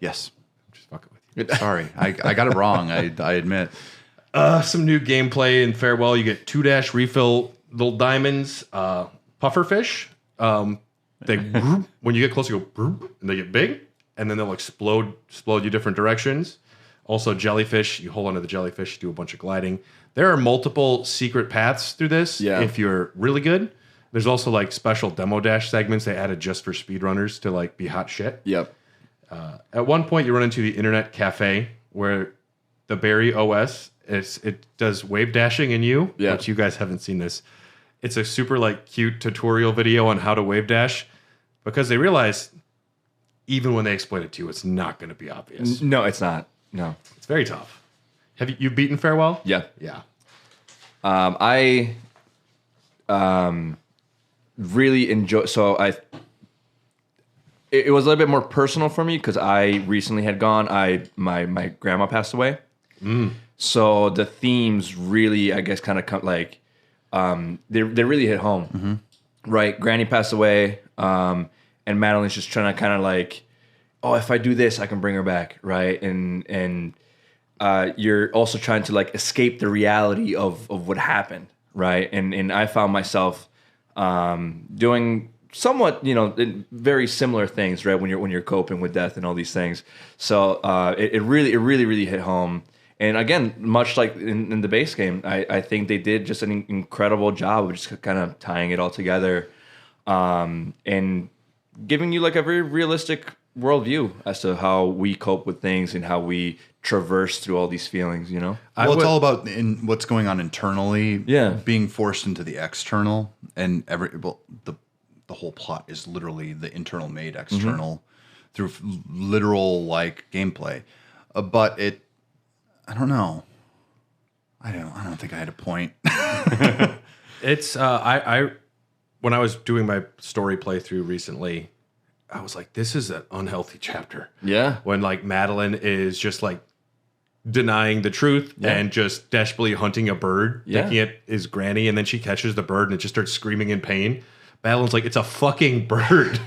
Yes. Just fucking with you. Sorry. I got it wrong. I admit. Some new gameplay in Farewell. You get 2- refill little diamonds, pufferfish. They when you get close, you go and they get big, and then they'll explode you different directions. Also, jellyfish. You hold onto the jellyfish, do a bunch of gliding. There are multiple secret paths through this. Yeah. If you're really good. There's also like special demo dash segments they added just for speedrunners to like be hot shit. Yep. At one point, you run into the internet cafe where the Barry OS it does wave dashing in you. Yeah. Which you guys haven't seen this. It's a super like cute tutorial video on how to wave dash because they realize even when they explain it to you, it's not going to be obvious. No, it's not. No. It's very tough. Have you beaten Farewell? Yeah. Yeah. I really enjoy. So it was a little bit more personal for me because I recently had gone. My grandma passed away. So the themes really, I guess, kind of come like they really hit home, right? Granny passed away, and Madeline's just trying to kind of like, oh, if I do this, I can bring her back, right? And you're also trying to like escape the reality of what happened, right? And I found myself doing somewhat, very similar things, right? When you're coping with death and all these things. So it really hit home. And again, much like in the base game, I think they did just an incredible job of just kind of tying it all together, and giving you like a very realistic worldview as to how we cope with things and how we traverse through all these feelings. Well, it's all about what's going on internally. Yeah. Being forced into the external, and the whole plot is literally the internal made external through literal like gameplay. But I don't know. I don't think I had a point. It's I when I was doing my story playthrough recently, I was like, this is an unhealthy chapter. Yeah. When like Madeline is just like denying the truth and just desperately hunting a bird, thinking it is Granny, and then she catches the bird and it just starts screaming in pain. Madeline's like, it's a fucking bird.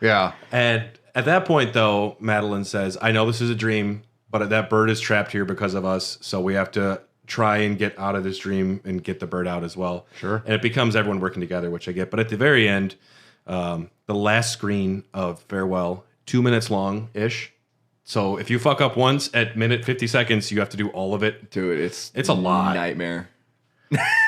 Yeah. And at that point, though, Madeline says, I know this is a dream, but that bird is trapped here because of us, so we have to try and get out of this dream and get the bird out as well. Sure. And it becomes everyone working together, which I get. But at the very end, the last screen of Farewell, 2 minutes long-ish. So if you fuck up once at minute 50 seconds, you have to do all of it. Dude, it's a lot. Nightmare.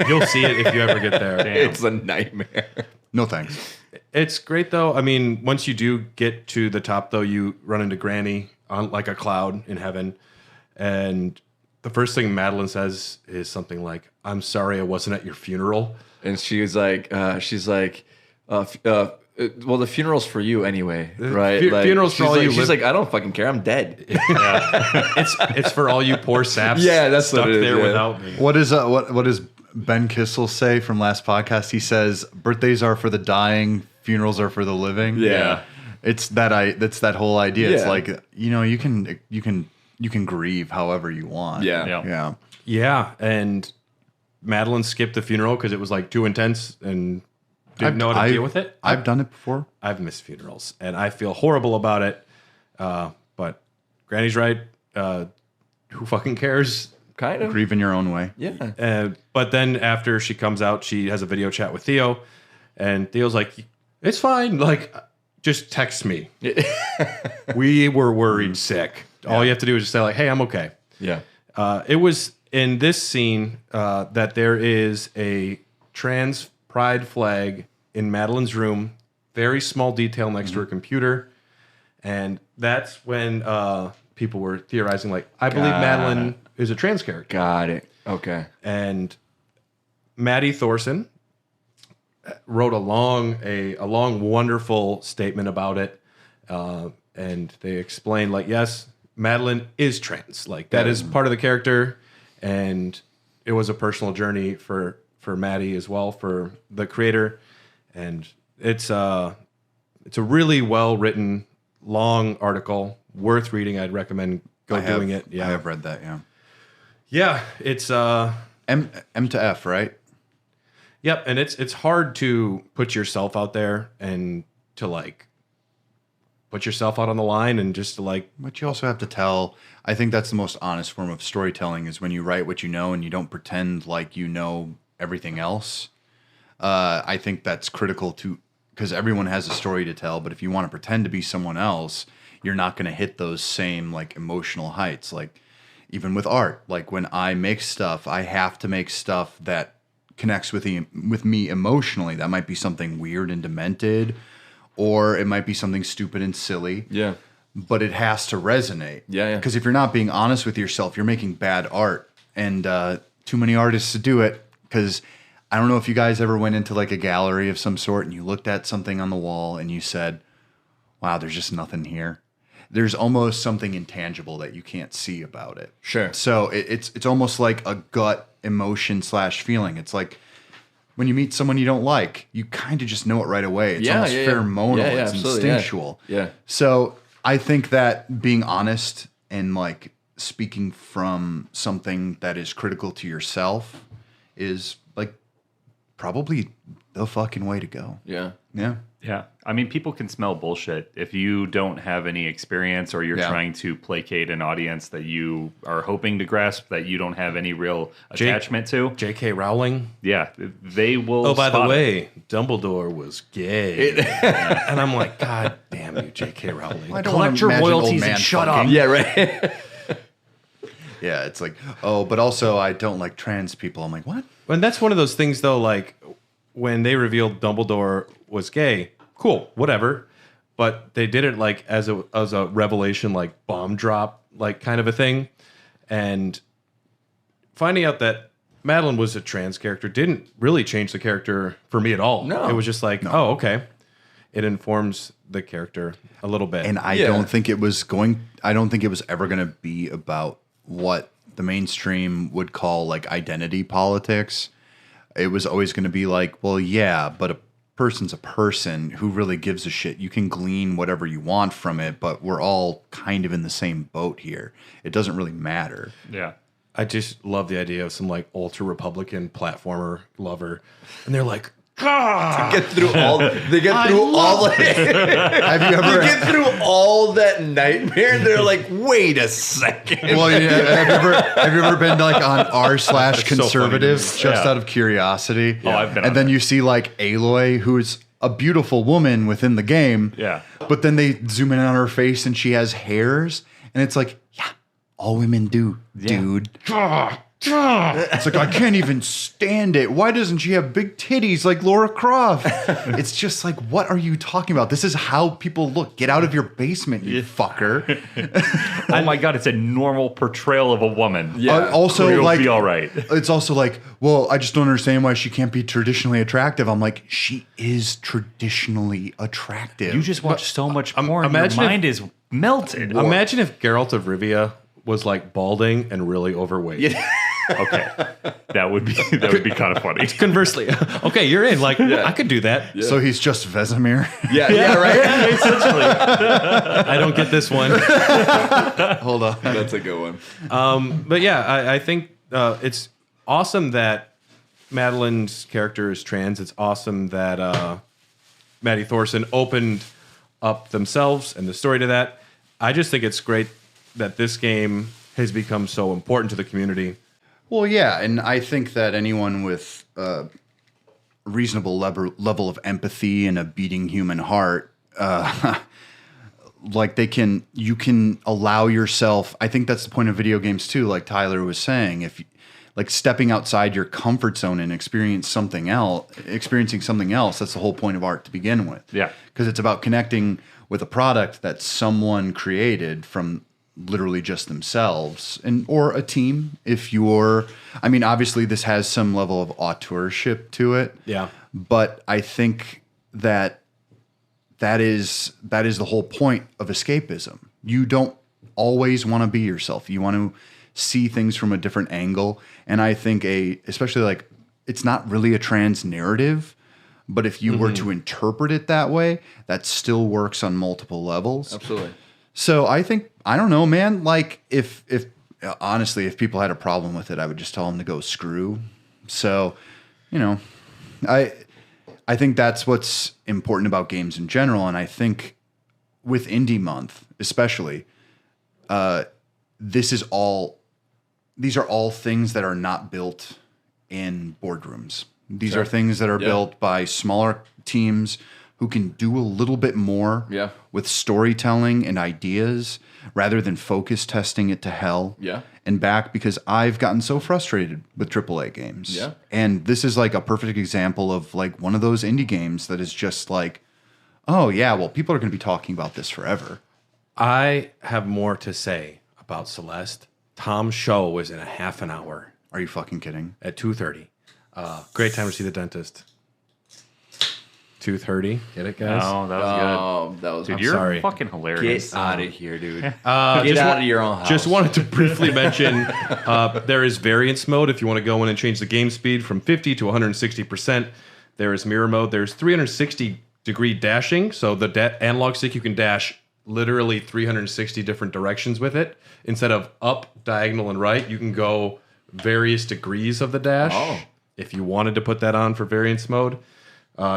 You'll see it if you ever get there. Damn. It's a nightmare. No thanks. It's great, though. I mean, once you do get to the top, though, you run into Granny on like a cloud in heaven. And the first thing Madeline says is something like, I'm sorry I wasn't at your funeral. And she's like, well, the funeral's for you anyway, right? Funeral's for all you. She's like, I don't fucking care. I'm dead. It's for all you poor saps. Yeah, that's stuck what it is, there yeah. without me. What does Ben Kissel say from last podcast? He says, birthdays are for the dying, funerals are for the living. Yeah. That's that whole idea. It's Yeah. like, you can grieve however you want. Yeah. Yeah, and Madeline skipped the funeral because it was like too intense and didn't know how to deal with it. I've done it before. I've missed funerals, and I feel horrible about it. But Granny's right. Who fucking cares? Kind of. Grieve in your own way. Yeah. But then after she comes out, she has a video chat with Theo, and Theo's like, "It's fine. Like, just text me. We were worried sick. All you have to do is just say like, hey, I'm okay." Yeah. It was in this scene that there is a trans pride flag in Madeline's room. Very small detail next to her computer. And that's when people were theorizing, like, I believe Madeline is a trans character. Got it. Okay. And Maddie Thorson wrote a long, wonderful statement about it. And they explained, like, yes, Madeline is trans. Like, that is part of the character. And it was a personal journey for Maddie as well, for the creator. And it's a really well-written, long article, worth reading. I'd recommend doing it. Yeah, I have read that, yeah. Yeah, it's... M to F, right? Yep, and it's hard to put yourself out there and to, like, put yourself out on the line and just to, like... But you also have to tell... I think that's the most honest form of storytelling is when you write what you know and you don't pretend like you know everything else. I think that's critical to... Because everyone has a story to tell, but if you want to pretend to be someone else, you're not going to hit those same, like, emotional heights. Like, even with art. Like, when I make stuff, I have to make stuff that connects with me emotionally. That might be something weird and demented, or it might be something stupid and silly. Yeah. But it has to resonate. Yeah. Because if you're not being honest with yourself, you're making bad art. And too many artists to do it. Because I don't know if you guys ever went into, like, a gallery of some sort and you looked at something on the wall and you said, wow, there's just nothing here. There's almost something intangible that you can't see about it. Sure. So it's almost like a gut emotion / feeling. It's like when you meet someone you don't like, you kind of just know it right away. It's almost pheromonal. It's instinctual. Yeah. So I think that being honest and, like, speaking from something that is critical to yourself is, like, probably the fucking way to go. Yeah. Yeah. Yeah. I mean, people can smell bullshit. If you don't have any experience or you're trying to placate an audience that you are hoping to grasp that you don't have any real attachment to. J.K. Rowling? Yeah. They will. Oh, by the way, Dumbledore was gay. And I'm like, God damn you, J.K. Rowling. I don't Collect your wanna imagine royalties old man and shut fucking. up. Yeah, right. Yeah, it's like, oh, but also I don't like trans people. I'm like, what? And that's one of those things, though, like, when they revealed Dumbledore was gay, cool, whatever. But they did it, like, as a revelation, like, bomb drop, like, kind of a thing. And finding out that Madeline was a trans character didn't really change the character for me at all. No. It was just like, oh, okay. It informs the character a little bit. And I don't think it was ever going to be about what the mainstream would call, like, identity politics. It was always going to be like, well, yeah, but a person's a person. Who really gives a shit? You can glean whatever you want from it, but we're all kind of in the same boat here. It doesn't really matter. Yeah. I just love the idea of some, like, ultra Republican platformer lover, and they're like, They get through all that nightmare, and they're like, wait a second. Well, yeah, have you ever been, like, on r/conservative so just out of curiosity? Oh, I've been on And then that. you see, like, Aloy, who is a beautiful woman within the game. Yeah. But then they zoom in on her face and she has hairs, and it's like, yeah, all women do, dude. It's like, I can't even stand it. Why doesn't she have big titties like Laura Croft? It's just like, what are you talking about? This is how people look. Get out of your basement, you fucker. Oh my God, it's a normal portrayal of a woman. Yeah. Also, You'll like, be all right. It's also like, well, I just don't understand why she can't be traditionally attractive. I'm like, she is traditionally attractive. You just watch so much porn. imagine Your if- mind is melted. imagine if Geralt of Rivia was, like, balding and really overweight. Okay, that would be kind of funny. Conversely, okay, you're in. Like, I could do that. So he's just Vesemir. Yeah, right. Essentially. I don't get this one. Hold on. That's a good one. But yeah, I think it's awesome that Madeline's character is trans. It's awesome that Maddie Thorson opened up themselves and the story to that. I just think it's great that this game has become so important to the community. Well, yeah, and I think that anyone with a reasonable level of empathy and a beating human heart, like you can allow yourself. I think that's the point of video games too. Like Tyler was saying, if like stepping outside your comfort zone and experiencing something else, that's the whole point of art to begin with. Yeah. Because it's about connecting with a product that someone created from literally just themselves or a team. I mean, obviously this has some level of auteurship to it. Yeah. But I think that is the whole point of escapism. You don't always want to be yourself. You want to see things from a different angle. And I think especially like, it's not really a trans narrative, but if you were to interpret it that way, that still works on multiple levels. Absolutely. So I think, I don't know, man, like if honestly, if people had a problem with it, I would just tell them to go screw. So, I think that's what's important about games in general. And I think with Indie Month, especially, these are all things that are not built in boardrooms. These are things that are built by smaller teams who can do a little bit more with storytelling and ideas rather than focus testing it to hell and back, because I've gotten so frustrated with AAA games. Yeah. And this is like a perfect example of like one of those indie games that is just like, oh yeah, well, people are going to be talking about this forever. I have more to say about Celeste. Tom's show was in a half an hour. Are you fucking kidding? At 2:30. Great time to see the dentist. 2:30. Get it, guys? Oh, that was good. Oh, that was. Dude, you're fucking hilarious. Get out of here, dude. Get out of your own house. Just wanted to briefly mention there is variance mode if you want to go in and change the game speed from 50 to 160%. There is mirror mode. There's 360-degree dashing. So the analog stick, you can dash literally 360 different directions with it. Instead of up, diagonal, and right, you can go various degrees of the dash. Oh. If you wanted to put that on for variance mode.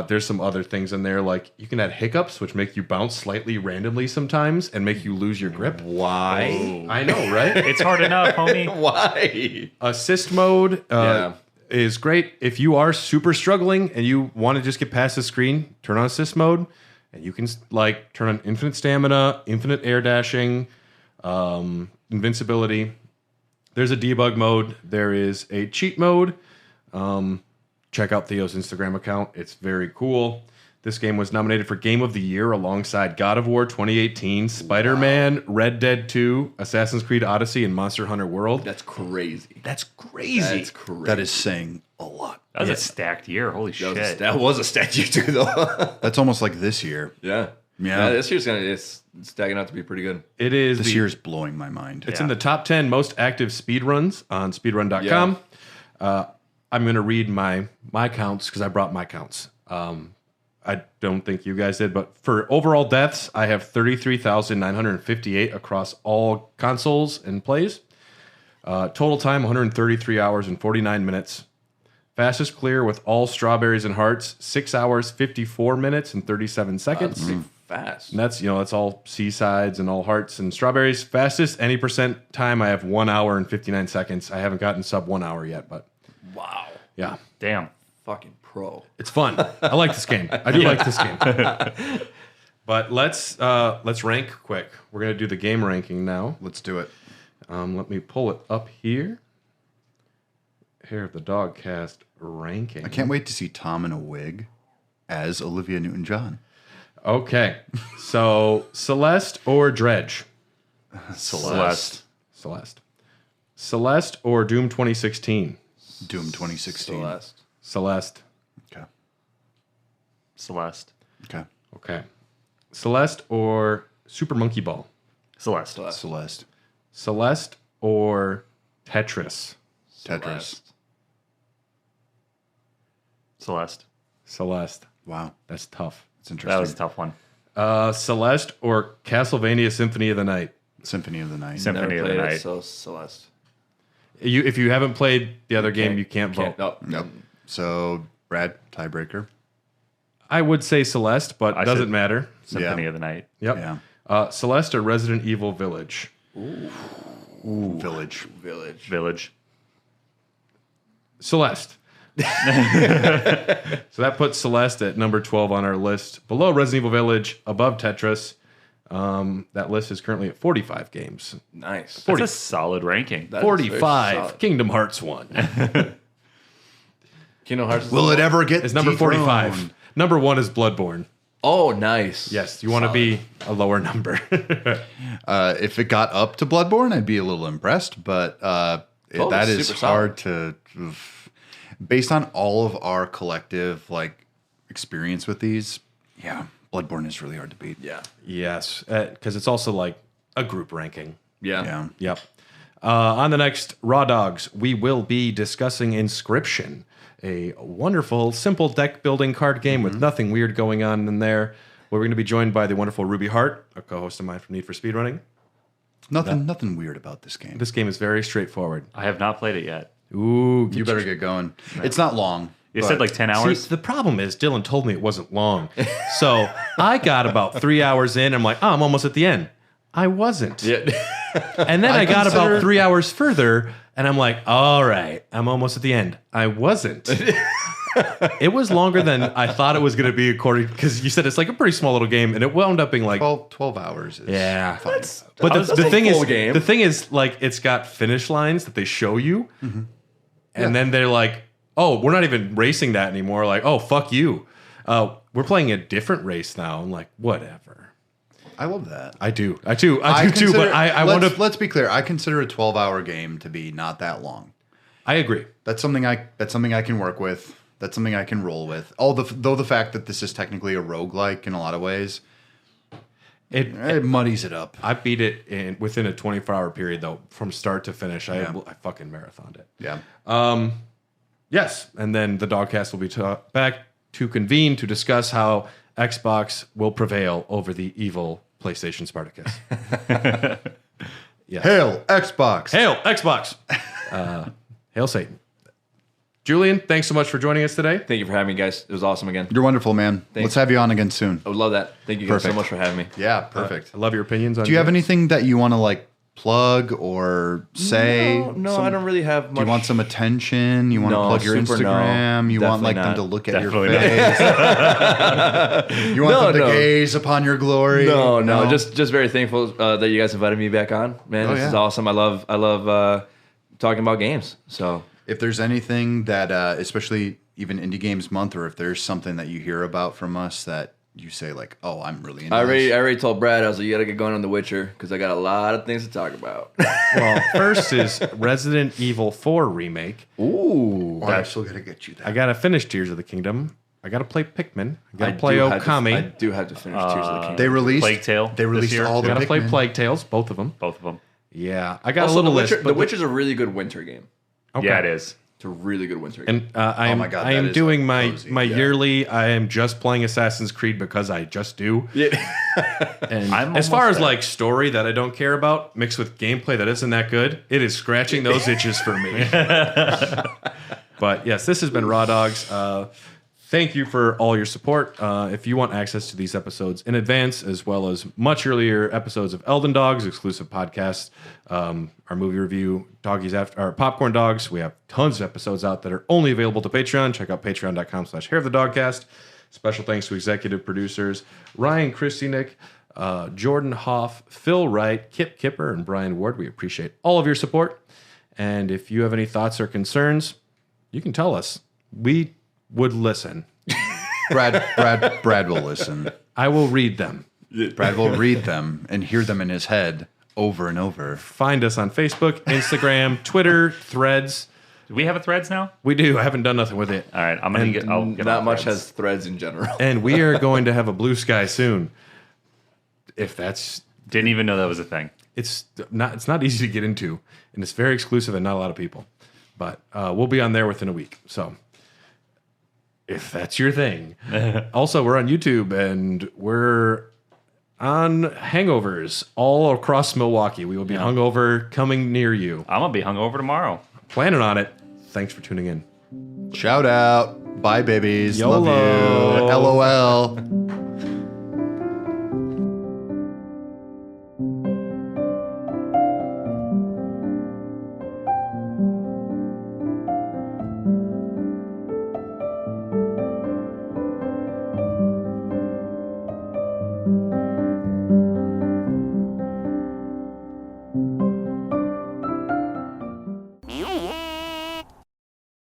There's some other things in there, like you can add hiccups, which make you bounce slightly randomly sometimes and make you lose your grip. Why? I know, right? It's hard enough, homie. Why? Assist mode is great. If you are super struggling and you want to just get past the screen, turn on assist mode, and you can like turn on infinite stamina, infinite air dashing, invincibility. There's a debug mode. There is a cheat mode. Check out Theo's Instagram account. It's very cool. This game was nominated for Game of the Year alongside God of War 2018, Spider-Man, Red Dead 2, Assassin's Creed Odyssey, and Monster Hunter World. That's crazy. That's crazy. That is saying a lot. That was a stacked year. Holy shit. That was a stacked year too, though. That's almost like this year. Yeah. This year's it's stacking out to be pretty good. It is. This year's blowing my mind. It's in the top 10 most active speedruns on speedrun.com. I'm going to read my counts because I brought my counts. I don't think you guys did, but for overall deaths, I have 33,958 across all consoles and plays. Total time, 133 hours and 49 minutes. Fastest clear with all strawberries and hearts, 6 hours, 54 minutes and 37 seconds. That's pretty fast. And that's all seasides and all hearts and strawberries. Fastest any percent time, I have 1 hour and 59 seconds. I haven't gotten sub 1 hour yet, but wow. Yeah. Damn. Fucking pro. It's fun. I like this game. I do like this game. But let's rank quick. We're gonna do the game ranking now. Let's do it. Let me pull it up here. Here of the Dogcast ranking. I can't wait to see Tom in a wig as Olivia Newton-John. Okay. So Celeste or Dredge? Celeste. Celeste or Doom 2016? Doom 2016. Celeste. Okay. Celeste. Okay. Celeste or Super Monkey Ball? Celeste. Celeste or Tetris? Celeste. Wow. That's tough. That's interesting. That was a tough one. Celeste or Castlevania Symphony of the Night? Symphony of the Night. Symphony of the Night. So Celeste. If you haven't played the other game, you can't vote. Nope. So, Brad, tiebreaker. I would say Celeste, but it doesn't matter. Symphony of the Night. Yep. Yeah. Celeste or Resident Evil Village? Ooh. Village. Celeste. So that puts Celeste at number 12 on our list. Below Resident Evil Village, above Tetris. That list is currently at 45 games. Nice. That's a solid ranking. 45. Kingdom Hearts 1. Kingdom Hearts. Will it ever get It's number dethroned? 45. Number 1 is Bloodborne. Oh, nice. Yes, you want to be a lower number. If it got up to Bloodborne, I'd be a little impressed, but that is super hard to. Based on all of our collective like experience with these, yeah, Bloodborne is really hard to beat. Yeah. Yes, because it's also like a group ranking. Yeah. Yep. On the next Raw Dogs, we will be discussing Inscription, a wonderful, simple deck building card game with nothing weird going on in there. We're going to be joined by the wonderful Ruby Hart, a co-host of mine from Need for Speedrunning. Nothing weird about this game. This game is very straightforward. I have not played it yet. Ooh, You better get going. It's not long. You but- said like 10 hours? See, the problem is Dylan told me it wasn't long. So I got about 3 hours in. I'm like, oh, I'm almost at the end. I wasn't. Yeah. And then I got consider- about 3 hours further, and I'm like, all right, I'm almost at the end. I wasn't. It was longer than I thought it was going to be, according because you said it's like a pretty small little game, and it wound up being like 12 hours. Is yeah. fine. But that's the a thing full is, game. the thing is, like, it's got finish lines that they show you, and then they're like, "Oh, we're not even racing that anymore." Like, "Oh, fuck you, we're playing a different race now." I'm like, "Whatever." I love that. I do too. But I want to. Let's be clear. I consider a 12-hour game to be not that long. I agree. That's something I can work with. That's something I can roll with. Though the fact that this is technically a roguelike in a lot of ways, it muddies it up. I beat it within a 24-hour period, though, from start to finish. I fucking marathoned it. Yeah. Yes, and then the Dogcast will be back to convene to discuss how Xbox will prevail over the evil PlayStation Spartacus. Yes. Hail Xbox. Hail Xbox. Hail Satan. Julian, thanks so much for joining us today. Thank you for having me, guys. It was awesome again. You're wonderful, man. Thanks. Let's have you on again soon. I would love that. Thank you guys so Perfect. much for having me. Yeah, perfect. I love your opinions on Do you have games. anything that you want to like plug or say? No, I don't really have much. Do you want some attention? You want to No, plug your super no. Instagram? You want like Definitely them to not. look at Definitely your face? You want them to gaze upon your glory? No. Just very thankful that you guys invited me back on. Man, this is awesome. I love talking about games. So if there's anything that, especially even Indie Games Month, or if there's something that you hear about from us that you say like, oh, I'm really into I this. already told Brad, I was like, you gotta get going on The Witcher because I got a lot of things to talk about. Well, first is Resident Evil 4 remake. Ooh. I still got to get you that. I got to finish Tears of the Kingdom. I got to play Pikmin. I got I to play do have Okami. I do have to finish Tears of the Kingdom. They released Plague Tale They this released year. all I the got to play Pikmin. Plague Tales, both of them. Both of them. Yeah, I got Also, a little The Witcher, list. The Witcher's a really good winter game. Okay. Yeah, it is. It's a really good winter game. And I am, my God, I that am is doing like my cozy. my Yeah. yearly. I am just playing Assassin's Creed because I just do. And I'm as far almost as there. like story that I don't care about, mixed with gameplay that isn't that good, it is scratching those itches for me. But yes, this has been Raw Dogs. Thank you for all your support. If you want access to these episodes in advance, as well as much earlier episodes of Elden Dogs, exclusive podcasts, our movie review, Doggies After, our Popcorn Dogs, we have tons of episodes out that are only available to Patreon. Check out patreon.com/Hair of the Dogcast. Special thanks to executive producers Ryan Christianick, Jordan Hoff, Phil Wright, Kip Kipper, and Brian Ward. We appreciate all of your support. And if you have any thoughts or concerns, you can tell us. We would listen. Brad will listen. I will read them. Brad will read them and hear them in his head over and over. Find us on Facebook, Instagram, Twitter, Threads. Do we have a Threads now? We do. I haven't done nothing with it. All right, I'm gonna get. I'll get Not on much Threads. has threads in general. And we are going to have a Blue Sky soon. If that's Didn't even know that was a thing. it's not easy to get into, and it's very exclusive and not a lot of people. But we'll be on there within a week. So if that's your thing. Also, we're on YouTube and we're on Hangovers all across Milwaukee. We will be hungover coming near you. I'm gonna be hungover tomorrow. Planning on it. Thanks for tuning in. Shout out. Bye, babies. YOLO. Love you. LOL.